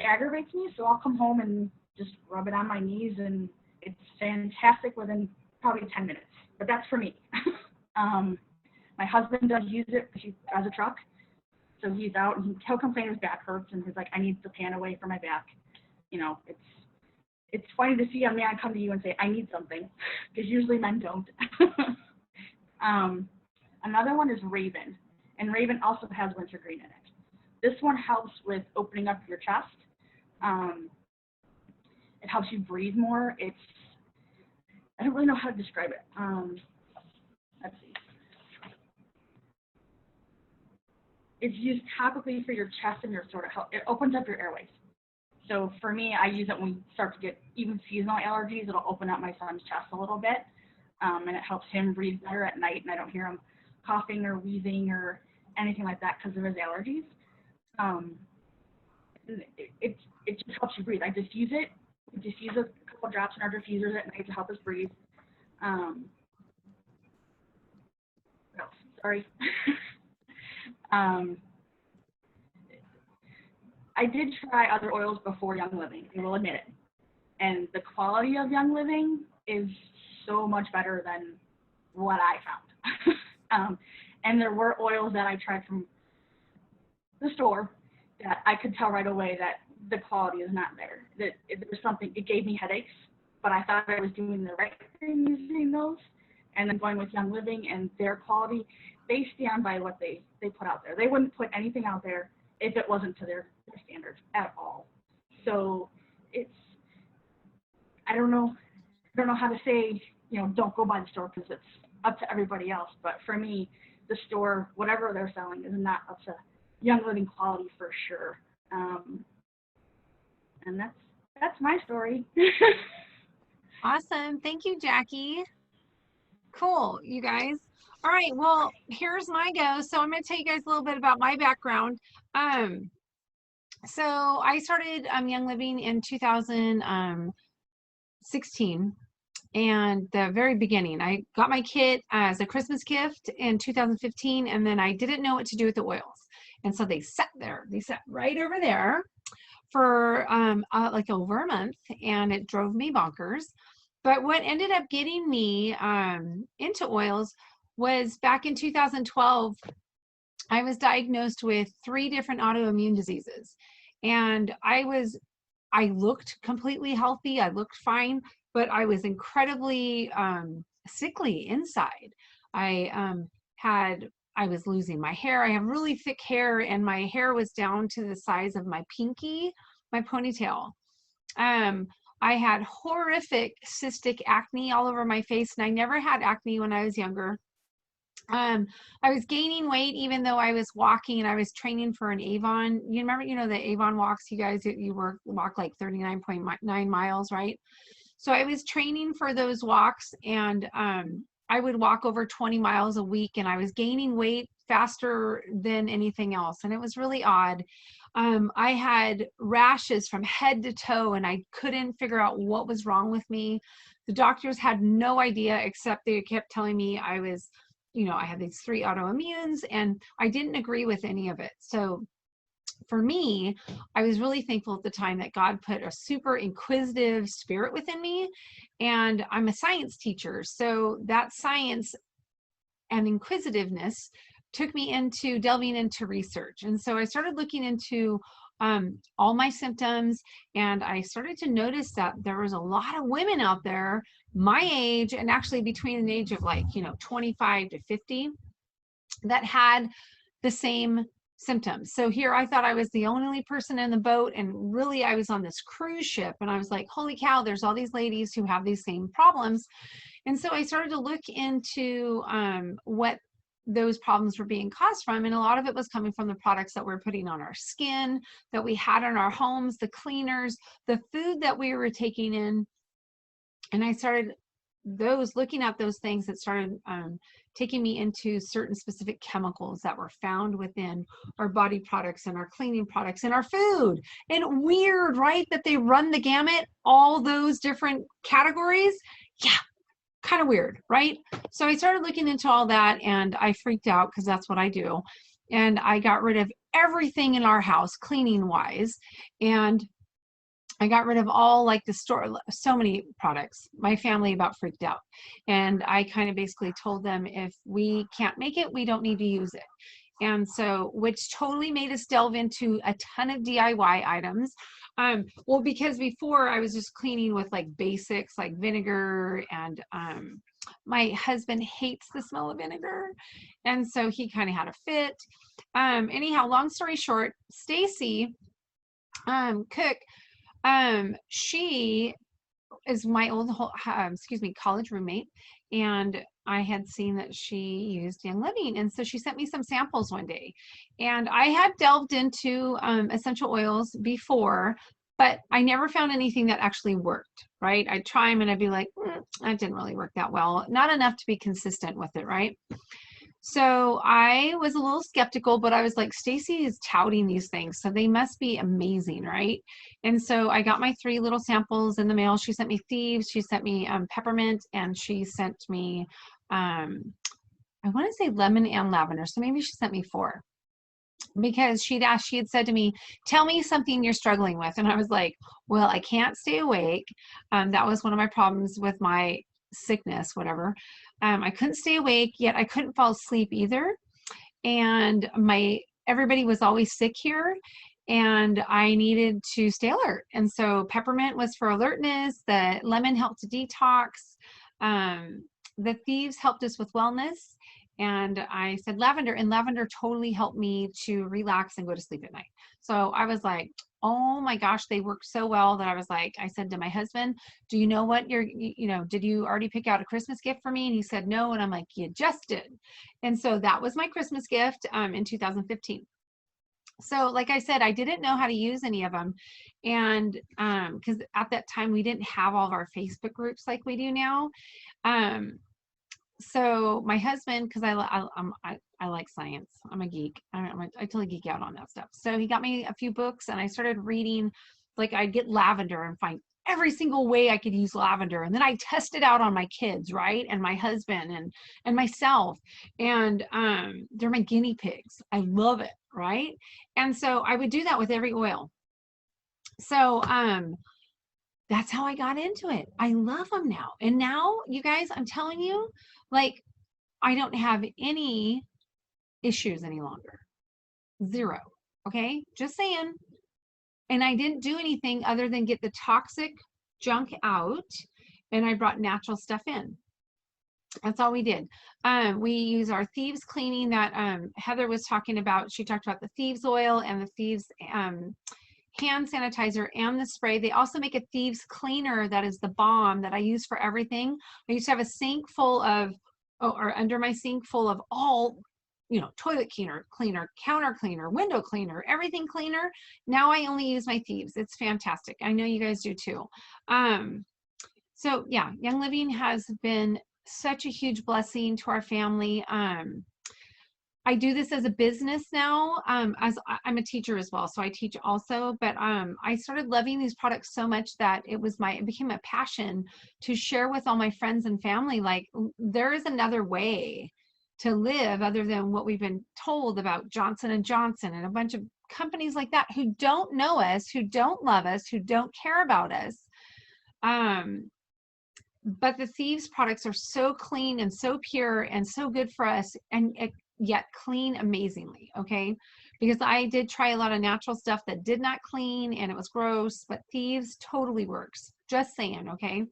D: aggravates me. So I'll come home and just rub it on my knees, and it's fantastic within probably 10 minutes. But that's for me. My husband does use it because he has a truck. So he's out and he'll complain his back hurts, and he's like, I need the Tan Away for my back. It's funny to see a man come to you and say, I need something, because usually men don't. Another one is Raven, and Raven also has wintergreen in it. This one helps with opening up your chest. It helps you breathe more. I don't really know how to describe it. Let's see. It's used topically for your chest and your throat. It opens up your airways. So for me, I use it when we start to get even seasonal allergies. It'll open up my son's chest a little bit, and it helps him breathe better at night, and I don't hear him coughing or wheezing or anything like that because of his allergies. It just helps you breathe. I diffuse it. We diffuse a couple drops in our diffusers at night to help us breathe. Sorry. I did try other oils before Young Living, I will admit it. And the quality of Young Living is so much better than what I found. And there were oils that I tried from the store that I could tell right away that the quality is not there. That there was something, it gave me headaches, but I thought I was doing the right thing using those. And then going with Young Living and their quality, they stand by what they put out there. They wouldn't put anything out there if it wasn't to their standards at all. So I don't know how to say, don't go by the store, because it's up to everybody else. But for me, the store, whatever they're selling, is not up to Young Living quality for sure. And that's my story.
C: Awesome. Thank you, Jackie. Cool, you guys. All right, well, here's my go. So I'm going to tell you guys a little bit about my background. So I started Young Living in 2016, and the very beginning. I got my kit as a Christmas gift in 2015, and then I didn't know what to do with the oils. And so they sat there. They sat right over there for like over a month, and it drove me bonkers. But what ended up getting me into oils was back in 2012, I was diagnosed with 3 different autoimmune diseases. And I looked completely healthy. I looked fine, but I was incredibly sickly inside. I was losing my hair. I have really thick hair, and my hair was down to the size of my pinky, my ponytail. I had horrific cystic acne all over my face, and I never had acne when I was younger. I was gaining weight even though I was walking, and I was training for an Avon. You remember, the Avon walks, you guys, you walk like 39.9 miles, right? So I was training for those walks, and I would walk over 20 miles a week, and I was gaining weight faster than anything else. And it was really odd. I had rashes from head to toe, and I couldn't figure out what was wrong with me. The doctors had no idea, except they kept telling me I was, you know, I had these 3 autoimmunes, and I didn't agree with any of it. So for me, I was really thankful at the time that God put a super inquisitive spirit within me, and I'm a science teacher. So that science and inquisitiveness took me into delving into research. And so I started looking into all my symptoms, and I started to notice that there was a lot of women out there my age, and actually between the age of, like, you know, 25 to 50, that had the same symptoms. So here I thought I was the only person in the boat, and really I was on this cruise ship, and I was like, holy cow, there's all these ladies who have these same problems. And so I started to look into what those problems were being caused from, and a lot of it was coming from the products that we're putting on our skin, that we had in our homes, the cleaners, the food that we were taking in. And I started looking at those things that started taking me into certain specific chemicals that were found within our body products and our cleaning products and our food. And weird, right? That they run the gamut, all those different categories. Yeah, kind of weird, right? So I started looking into all that, and I freaked out, because that's what I do. And I got rid of everything in our house, cleaning wise. And I got rid of all, like, the store, so many products. My family about freaked out. And I kind of basically told them, if we can't make it, we don't need to use it. And so, which totally made us delve into a ton of DIY items. Well, because before I was just cleaning with, like, basics like vinegar, and my husband hates the smell of vinegar. And so he kind of had a fit. Anyhow, long story short, Stacy Cook, she is my old college roommate, and I had seen that she used Young Living, and so she sent me some samples one day. And I had delved into essential oils before, but I never found anything that actually worked, right? I'd try them and I'd be like, that didn't really work that well, not enough to be consistent with it, right? So I was a little skeptical, but I was like, Stacy is touting these things, so they must be amazing, right? And so I got my 3 little samples in the mail. She sent me Thieves, she sent me peppermint, and she sent me, I want to say lemon and lavender. So maybe she sent me 4, because she had said to me, tell me something you're struggling with. And I was like, well, I can't stay awake. That was one of my problems with my sickness, whatever. I couldn't stay awake, yet I couldn't fall asleep either. And everybody was always sick here, and I needed to stay alert. And so peppermint was for alertness. The lemon helped to detox. The Thieves helped us with wellness. And I said lavender, and lavender totally helped me to relax and go to sleep at night. So I was like, oh my gosh, they work so well that I said to my husband, do you know what did you already pick out a Christmas gift for me? And he said, no. And I'm like, you just did. And so that was my Christmas gift in 2015. So like I said, I didn't know how to use any of them. And because at that time we didn't have all of our Facebook groups like we do now. So my husband, because I like science, I'm a geek. I totally geek out on that stuff. So he got me a few books, and I started reading. Like, I'd get lavender and find every single way I could use lavender, and then I test it out on my kids, right, and my husband and myself, and they're my guinea pigs. I love it, right? And so I would do that with every oil. So that's how I got into it. I love them now. And now, you guys, I'm telling you, like, I don't have any issues any longer. 0. Okay? Just saying. And I didn't do anything other than get the toxic junk out, and I brought natural stuff in. That's all we did. We use our Thieves cleaning that Heather was talking about. She talked about the Thieves oil and the Thieves hand sanitizer and the spray. They also make a Thieves cleaner that is the bomb that I use for everything. I used to have a sink full of, or under my sink full of all, toilet cleaner, counter cleaner, window cleaner, everything cleaner. Now I only use my Thieves. It's fantastic. I know you guys do too. So yeah, Young Living has been such a huge blessing to our family. I do this as a business now, as I'm a teacher as well, so I teach also, but I started loving these products so much that it became a passion to share with all my friends and family, like there is another way to live other than what we've been told about Johnson & Johnson and a bunch of companies like that who don't know us, who don't love us, who don't care about us. But the Thieves products are so clean and so pure and so good for us, and yet clean amazingly, okay? Because I did try a lot of natural stuff that did not clean and it was gross, but Thieves totally works. Just saying, okay?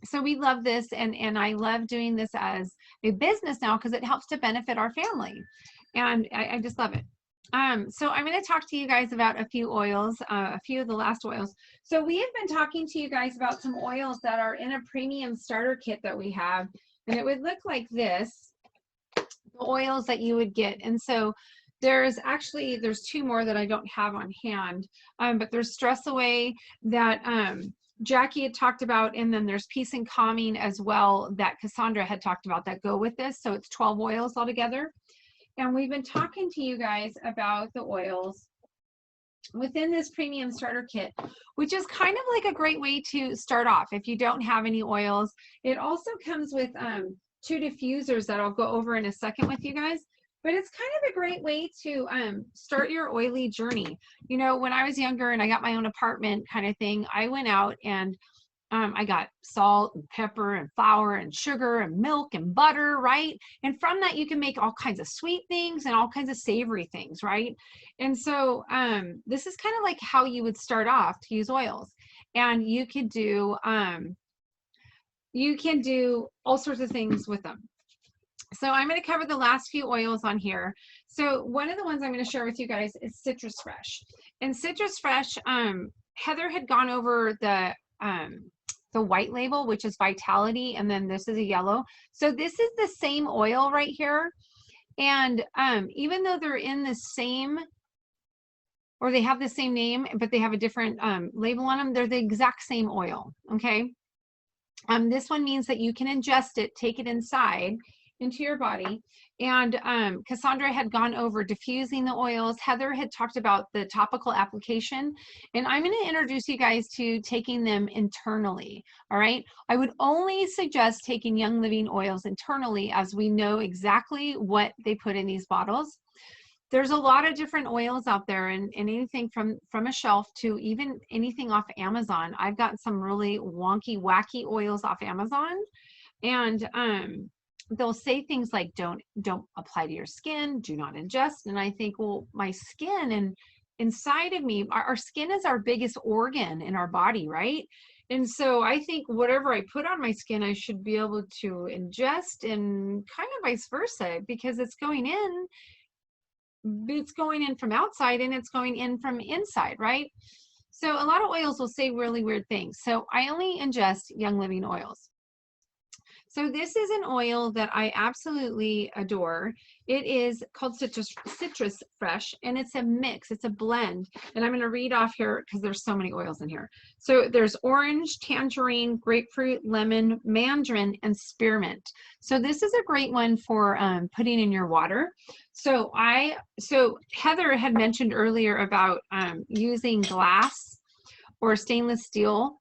C: So we love this, and I love doing this as a business now because it helps to benefit our family, and I just love it. So I'm going to talk to you guys about a few oils, a few of the last oils. So we have been talking to you guys about some oils that are in a premium starter kit that we have, and it would look like this, the oils that you would get. And so there's two more that I don't have on hand, but there's Stress Away that Jackie had talked about, and then there's Peace and Calming as well that Kasandra had talked about that go with this. So it's 12 oils altogether. And we've been talking to you guys about the oils within this premium starter kit, which is kind of like a great way to start off if you don't have any oils. It also comes with 2 diffusers that I'll go over in a second with you guys, but it's kind of a great way to start your oily journey. You know, when I was younger and I got my own apartment kind of thing, I went out and I got salt and pepper and flour and sugar and milk and butter, right? And from that, you can make all kinds of sweet things and all kinds of savory things, right? And so this is kind of like how you would start off to use oils. And you could do all sorts of things with them. So I'm going to cover the last few oils on here. So one of the ones I'm going to share with you guys is Citrus Fresh. And Citrus Fresh, Heather had gone over the white label, which is Vitality, and then this is a yellow. So this is the same oil right here. And even though they're in the same, or they have the same name, but they have a different label on them, they're the exact same oil, okay? This one means that you can ingest it, take it inside into your body. And Kasandra had gone over diffusing the oils. Heather had talked about the topical application, and I'm going to introduce you guys to taking them internally. All right, I would only suggest taking Young Living oils internally, as we know exactly what they put in these bottles. There's a lot of different oils out there, and anything from a shelf to even anything off Amazon. I've got some really wonky, wacky oils off Amazon, and they'll say things like don't apply to your skin, do not ingest. And I think, well, my skin and inside of me, our skin is our biggest organ in our body, right? And so I think whatever I put on my skin, I should be able to ingest, and kind of vice versa, because it's going in from outside and it's going in from inside, right? So a lot of oils will say really weird things. So I only ingest Young Living oils. So this is an oil that I absolutely adore. It is called Citrus Fresh, and it's a mix, it's a blend. And I'm going to read off here because there's so many oils in here. So there's orange, tangerine, grapefruit, lemon, mandarin, and spearmint. So this is a great one for putting in your water. So Heather had mentioned earlier about using glass or stainless steel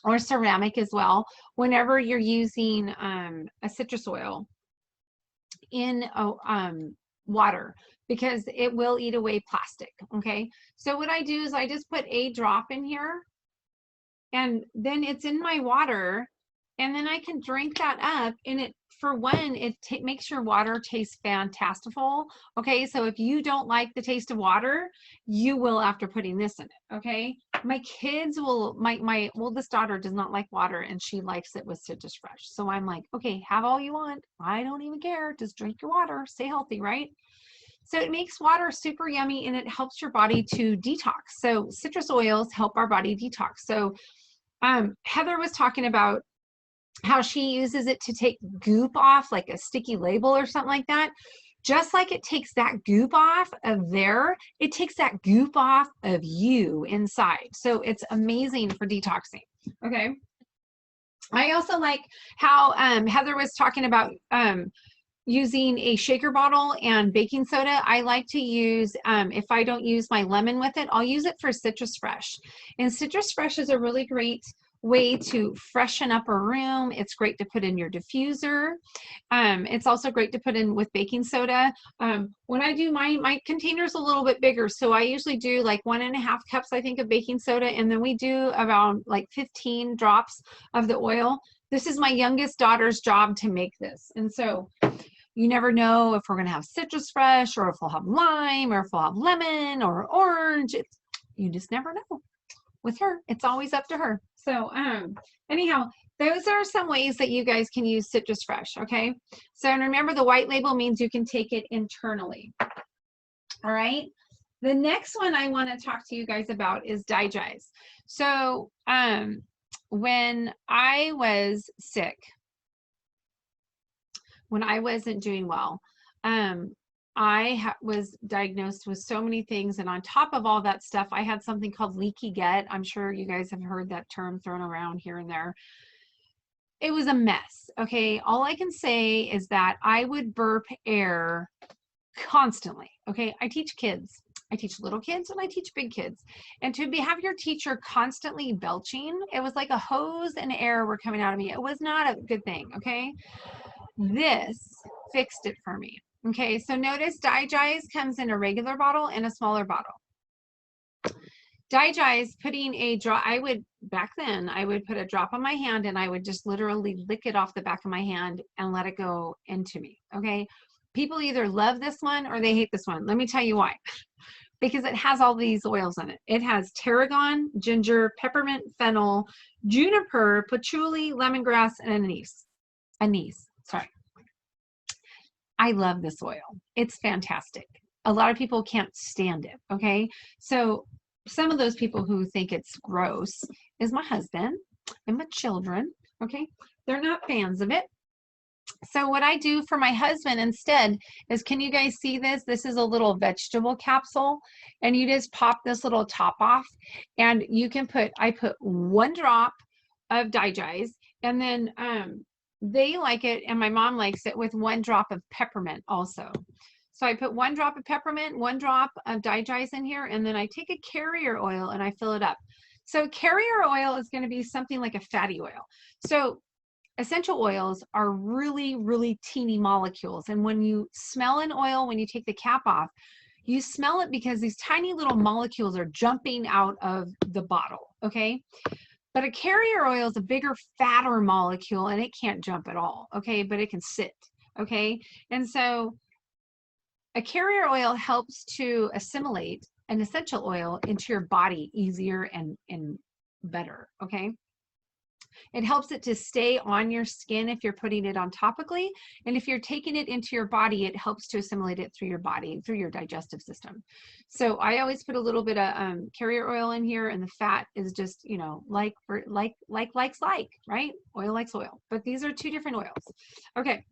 C: or ceramic as well, whenever you're using a citrus oil in water, because it will eat away plastic, okay? So what I do is I just put a drop in here, and then it's in my water, and then I can drink that up, and it, for one, it makes your water taste fantastical, okay? So if you don't like the taste of water, you will after putting this in it, okay? My kids will, my oldest daughter does not like water, and she likes it with Citrus Fresh. So I'm like, okay, have all you want. I don't even care. Just drink your water. Stay healthy, right? So it makes water super yummy, and it helps your body to detox. So citrus oils help our body detox. So Heather was talking about how she uses it to take goop off, like a sticky label or something like that. Just like it takes that goop off of there, it takes that goop off of you inside. So it's amazing for detoxing, okay? I also like how Heather was talking about using a shaker bottle and baking soda. I like to use, if I don't use my lemon with it, I'll use it for Citrus Fresh. And Citrus Fresh is a really great way to freshen up a room. It's great to put in your diffuser. It's also great to put in with baking soda. When I do my container's a little bit bigger, so I usually do like 1.5 cups, I think, of baking soda, and then we do around like 15 drops of the oil. This is my youngest daughter's job to make this. And so you never know if we're going to have Citrus Fresh, or if we'll have lime, or if we'll have lemon or orange. You just never know. With her, it's always up to her. So anyhow, those are some ways that you guys can use Citrus Fresh, okay? So, and remember, the white label means you can take it internally. All right. The next one I want to talk to you guys about is Digest. So when I was sick, when I wasn't doing well, I was diagnosed with so many things. And on top of all that stuff, I had something called leaky gut. I'm sure you guys have heard that term thrown around here and there. It was a mess. Okay. All I can say is that I would burp air constantly. Okay. I teach kids. I teach little kids and I teach big kids. And to have your teacher constantly belching, it was like a hose and air were coming out of me. It was not a good thing. Okay. This fixed it for me. Okay, so notice Digest comes in a regular bottle and a smaller bottle. Digest, putting a drop, back then, I would put a drop on my hand and I would just literally lick it off the back of my hand and let it go into me, okay? People either love this one or they hate this one. Let me tell you why. Because it has all these oils in it. It has tarragon, ginger, peppermint, fennel, juniper, patchouli, lemongrass, and anise. Sorry. I love this oil. It's fantastic. A lot of people can't stand it, okay? So some of those people who think it's gross is my husband and my children, okay? They're not fans of it. So what I do for my husband instead is, can you guys see this? This is a little vegetable capsule, and you just pop this little top off, and you can I put 1 drop of Digest, and then they like it, and my mom likes it with 1 drop of peppermint also. So I put 1 drop of peppermint, 1 drop of Digest in here, and then I take a carrier oil and I fill it up. So carrier oil is going to be something like a fatty oil. So essential oils are really, really teeny molecules. And when you smell an oil, when you take the cap off, you smell it because these tiny little molecules are jumping out of the bottle, okay? But a carrier oil is a bigger, fatter molecule, and it can't jump at all, okay? But it can sit, okay? And so a carrier oil helps to assimilate an essential oil into your body easier and better, okay? It helps it to stay on your skin if you're putting it on topically. And if you're taking it into your body, it helps to assimilate it through your body, through your digestive system. So I always put a little bit of carrier oil in here, and the fat is just, you know, like, right? Oil likes oil. But these are 2 different oils. Okay.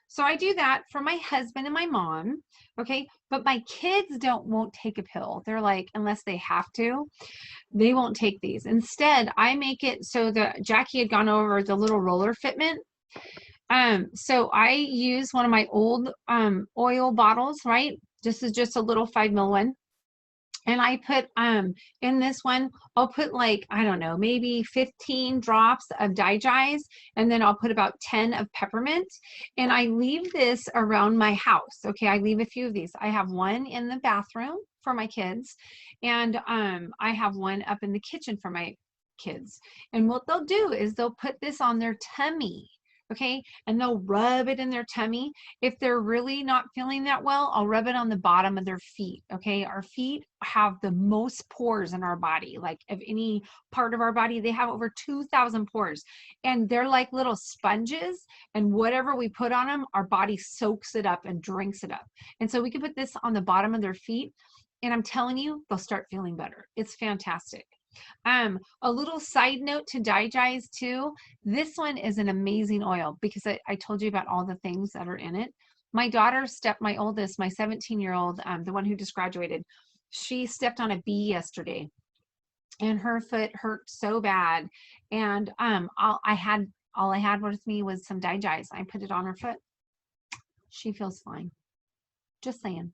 C: So I do that for my husband and my mom, okay? But my kids won't take a pill. They're like, unless they have to, they won't take these. Instead, I make it so that Jackie had gone over the little roller fitment. So I use one of my old oil bottles, right? This is just a little 5 ml one. And I put, in this one, I'll put like, I don't know, maybe 15 drops of Digest, and then I'll put about 10 of peppermint. And I leave this around my house. Okay, I leave a few of these. I have one in the bathroom for my kids, and I have one up in the kitchen for my kids. And what they'll do is they'll put this on their tummy. Okay, and they'll rub it in their tummy. If they're really not feeling that well, I'll rub it on the bottom of their feet. Okay, our feet have the most pores in our body, like of any part of our body. They have over 2,000 pores, and they're like little sponges, and whatever we put on them, our body soaks it up and drinks it up. And so we can put this on the bottom of their feet, and I'm telling you, they'll start feeling better. It's fantastic. A little side note to Digest too. This one is an amazing oil because I told you about all the things that are in it. My daughter my oldest, my 17-year-old, the one who just graduated, she stepped on a bee yesterday. and her foot hurt so bad. And all I had with me was some Digis. I put it on her foot. She feels fine. Just saying.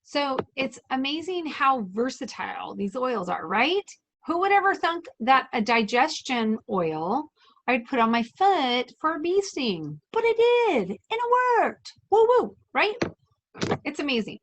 C: So it's amazing how versatile these oils are, right? Who would ever think that a digestion oil I'd put on my foot for a bee sting? But I did, and it worked. Woo woo, right? It's amazing.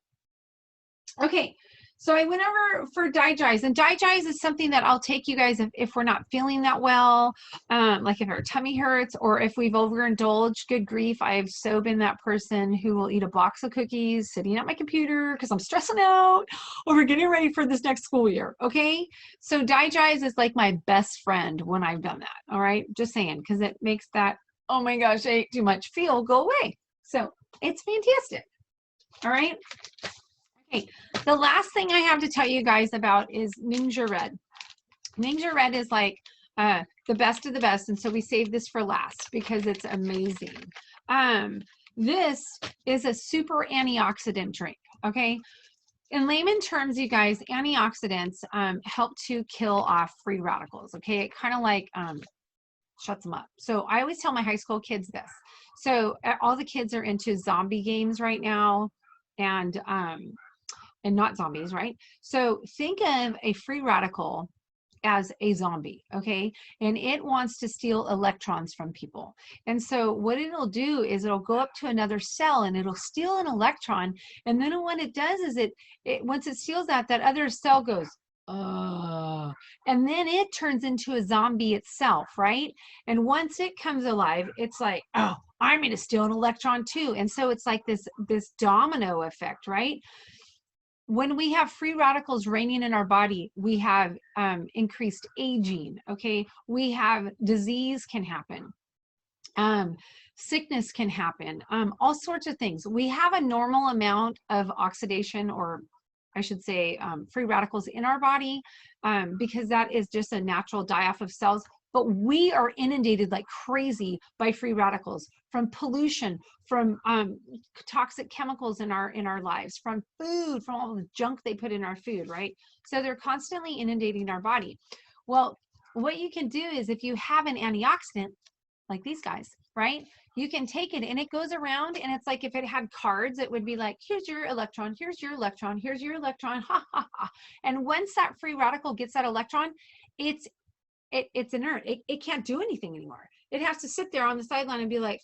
C: Okay, so I went over for Digis, and Digis is something that I'll take you guys if we're not feeling that well, like if our tummy hurts or if we've overindulged. Good grief, I've so been that person who will eat a box of cookies sitting at my computer because I'm stressing out over getting ready for this next school year, okay? So Digis is like my best friend when I've done that, all right? Just saying, because it makes that, oh my gosh, I ate too much feel go away. So it's fantastic, all right? Okay, the last thing I have to tell you guys about is Ningxia Red. Ningxia Red is like the best of the best, and so we saved this for last because it's amazing. This is a super antioxidant drink, okay? In layman terms, you guys, antioxidants help to kill off free radicals, okay? It kind of like shuts them up. So I always tell my high school kids this. So all the kids are into zombie games right now, and not zombies, right? So think of a free radical as a zombie, okay? And it wants to steal electrons from people. And so what it'll do is it'll go up to another cell and it'll steal an electron. And then what it does is it once it steals that other cell goes, and then it turns into a zombie itself, right? And once it comes alive, it's like, oh, I'm going to steal an electron too. And so it's like this domino effect, right? When we have free radicals reigning in our body, we have increased aging, okay? We have disease can happen. Sickness can happen, all sorts of things. We have a normal amount of oxidation, or I should say free radicals in our body, because that is just a natural die-off of cells. But we are inundated like crazy by free radicals from pollution, from toxic chemicals in our lives, from food, from all the junk they put in our food, right? So they're constantly inundating our body. Well, what you can do is if you have an antioxidant, like these guys, right? You can take it and it goes around, and it's like if it had cards, it would be like, here's your electron, here's your electron, here's your electron, ha, ha, ha. And once that free radical gets that electron, it's inert. It can't do anything anymore. It has to sit there on the sideline and be like,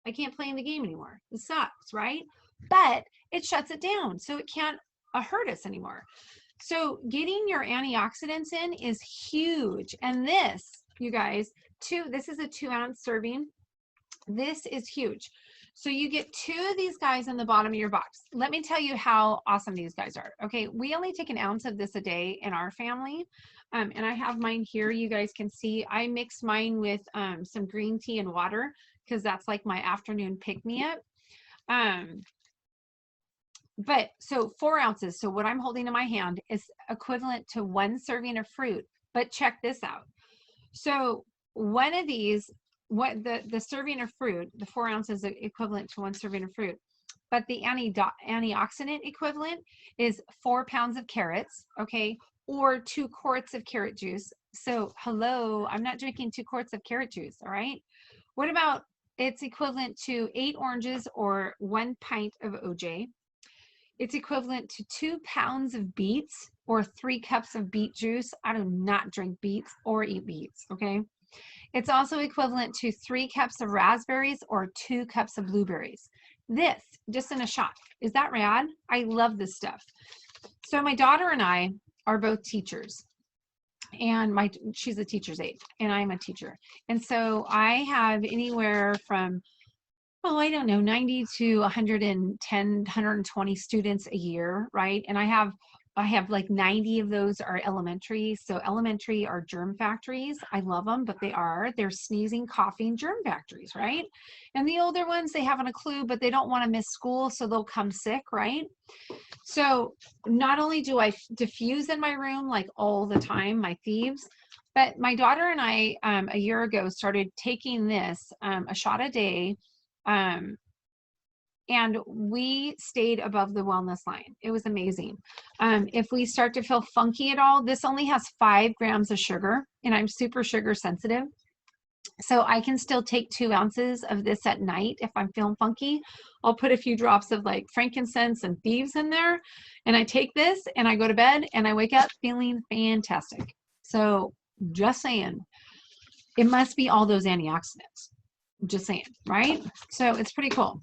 C: I can't play in the game anymore. It sucks, right? But it shuts it down, so it can't hurt us anymore. So getting your antioxidants in is huge. And this, you guys, this is a 2-ounce serving. This is huge. So you get 2 of these guys in the bottom of your box. Let me tell you how awesome these guys are. Okay, we only take 1 ounce of this a day in our family. And I have mine here. You guys can see I mix mine with some green tea and water because that's like my afternoon pick-me-up. But so 4 ounces. So what I'm holding in my hand is equivalent to 1 serving of fruit. But check this out. So one of these, what the serving of fruit, the 4 ounces equivalent to 1 serving of fruit. But the antioxidant equivalent is 4 pounds of carrots, okay, or 2 quarts of carrot juice. So hello, I'm not drinking 2 quarts of carrot juice, all right? What about it's equivalent to 8 oranges or 1 pint of OJ. It's equivalent to 2 pounds of beets or 3 cups of beet juice. I do not drink beets or eat beets, okay? It's also equivalent to 3 cups of raspberries or 2 cups of blueberries. This, just in a shot. Is that rad? I love this stuff. So my daughter and I are both teachers. And she's a teacher's aide, and I'm a teacher. And so I have anywhere from, oh, I don't know, 90 to 110, 120 students a year, right? And I have like 90 of those are elementary. So elementary are germ factories. I love them, but they're sneezing, coughing germ factories, right? And the older ones, they haven't a clue, but they don't want to miss school, so they'll come sick, right? So not only do I diffuse in my room like all the time, my thieves, but my daughter and I a year ago started taking this a shot a day and we stayed above the wellness line. It was amazing. If we start to feel funky at all, this only has 5 grams of sugar, and I'm super sugar sensitive. So I can still take 2 ounces of this at night if I'm feeling funky. I'll put a few drops of like frankincense and thieves in there, and I take this and I go to bed and I wake up feeling fantastic. So just saying, it must be all those antioxidants. Just saying, right? So it's pretty cool.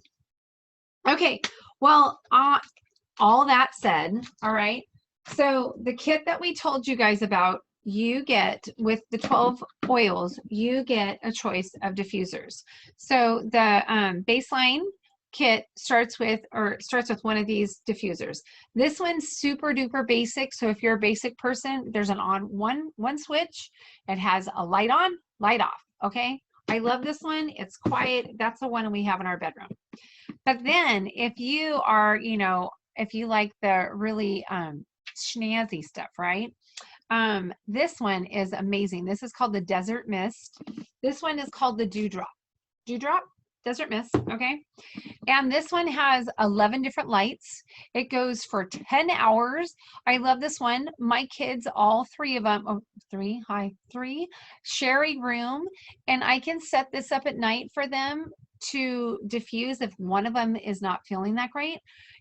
C: Okay, well, all that said, all right, so the kit that we told you guys about, you get with the 12 oils, you get a choice of diffusers. So the baseline kit starts with one of these diffusers. This one's super duper basic. So if you're a basic person, there's an on one switch. It has a light on, light off. Okay. I love this one. It's quiet. That's the one we have in our bedroom. But then if you are, you know, if you like the really snazzy stuff, right? This one is amazing. This is called the Desert Mist. This one is called the Dewdrop. Dewdrop, Desert Mist, okay? And this one has 11 different lights. It goes for 10 hours. I love this one. My kids, all 3 of them, three, share a room, and I can set this up at night for them to diffuse if one of them is not feeling that great.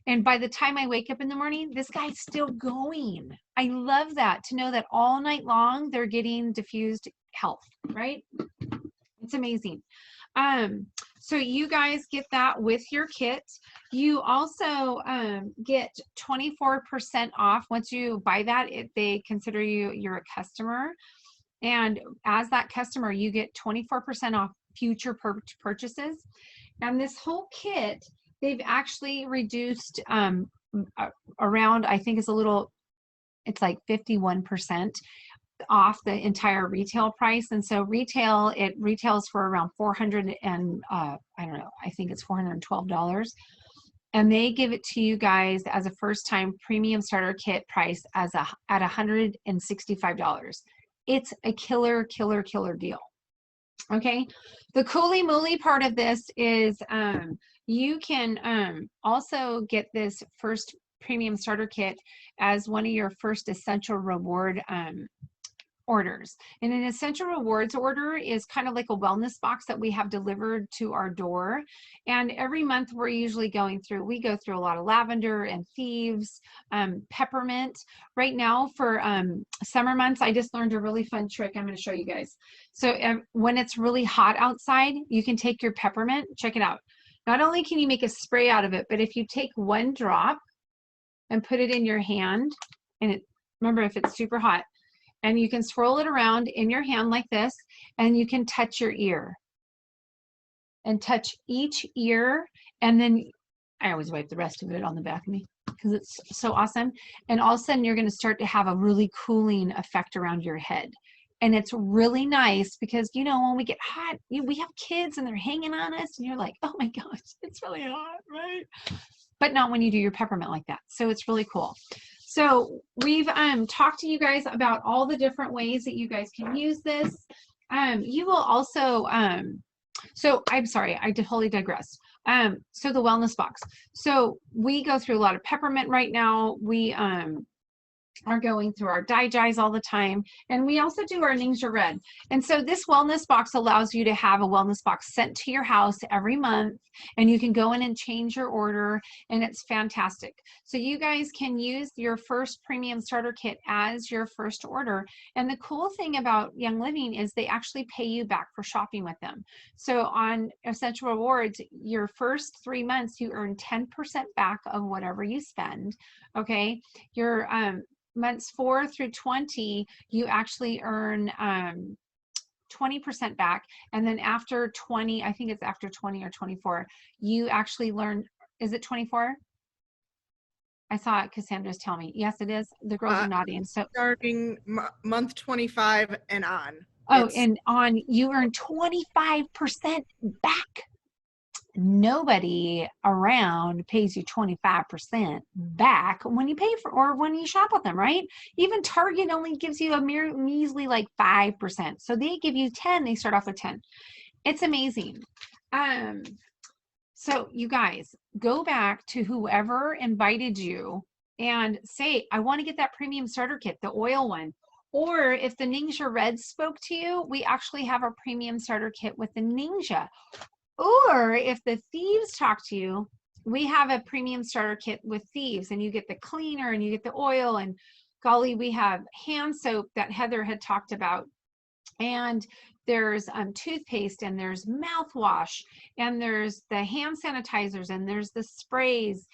C: And by the time I wake up in the morning, this guy's still going. I love that, to know that all night long they're getting diffused health, right? It's amazing. So you guys get that with your kit. You also get 24% off. Once you buy that, they consider you're a customer. And as that customer, you get 24% off future purchases. And this whole kit, they've actually reduced around, I think it's like 51% off the entire retail price. And so it retails for around 400 and I don't know, I think it's $412. And they give it to you guys as a first time premium starter kit price at $165. It's a killer deal. Okay, the coolie mooly part of this is you can also get this first premium starter kit as one of your first essential reward orders. And an essential rewards order is kind of like a wellness box that we have delivered to our door. And every month we go through a lot of lavender and thieves, peppermint. Right now for summer months, I just learned a really fun trick I'm going to show you guys. So when it's really hot outside, you can take your peppermint, check it out. Not only can you make a spray out of it, but if you take 1 drop and put it in your hand, and remember, if it's super hot, and you can swirl it around in your hand like this, and you can touch your ear and touch each ear. And then I always wipe the rest of it on the back of me because it's so awesome. And all of a sudden you're going to start to have a really cooling effect around your head. And it's really nice because, you know, when we get hot, we have kids and they're hanging on us and you're like, oh my gosh, it's really hot, right? But not when you do your peppermint like that. So it's really cool. So we've talked to you guys about all the different ways that you guys can use this. You will also, so I'm sorry, I totally digressed. So the wellness box. So we go through a lot of peppermint right now. We are going through our Digize all the time. And we also do our Ningxia Red. And so this wellness box allows you to have a wellness box sent to your house every month, and you can go in and change your order, and it's fantastic. So you guys can use your first premium starter kit as your first order. And the cool thing about Young Living is they actually pay you back for shopping with them. So on Essential Rewards, your first 3 months, you earn 10% back of whatever you spend. Okay. Your months 4 through 20, you actually earn 20% back. And then after 20, I think it's after 20 or 24, you actually learn, is it 24? I saw it, Cassandra's telling me. Yes, it is. The girls are nodding. So
A: starting month 25 and on.
C: Oh, and on, you earn 25% back. Nobody around pays you 25% back when you pay for, or when you shop with them, right? Even Target only gives you a measly like 5%. So they give you 10, they start off with 10. It's amazing. So you guys, go back to whoever invited you and say, I want to get that premium starter kit, the oil one. Or if the Ningxia Red spoke to you, we actually have a premium starter kit with the Ningxia. Or if the Thieves talk to you, we have a premium starter kit with Thieves, and you get the cleaner and you get the oil, and golly, we have hand soap that Heather had talked about. And there's toothpaste, and there's mouthwash, and there's the hand sanitizers, and there's the sprays.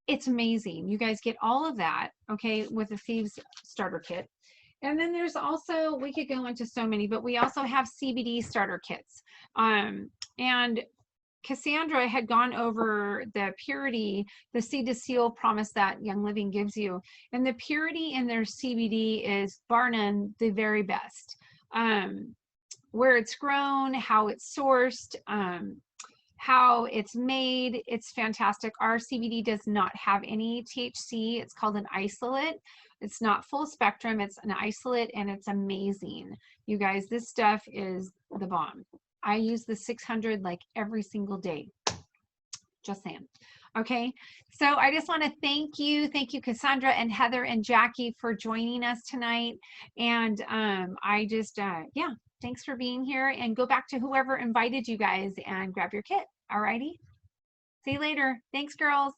C: It's amazing. You guys get all of that, okay, with the Thieves starter kit. And then there's also, we could go into so many, but we also have CBD starter kits. And Cassandra had gone over the purity, the seed to seal promise that Young Living gives you. And the purity in their CBD is bar none the very best. Where it's grown, how it's sourced, how it's made, it's fantastic. Our CBD does not have any THC. It's called an isolate. It's not full spectrum, it's an isolate, and it's amazing. You guys, this stuff is the bomb. I use the 600 like every single day. Just saying. Okay, so I just want to thank you Cassandra and Heather and Jackie for joining us tonight. And I just, yeah, thanks for being here, and go back to whoever invited you guys and grab your kit. All righty, see you later. Thanks, girls.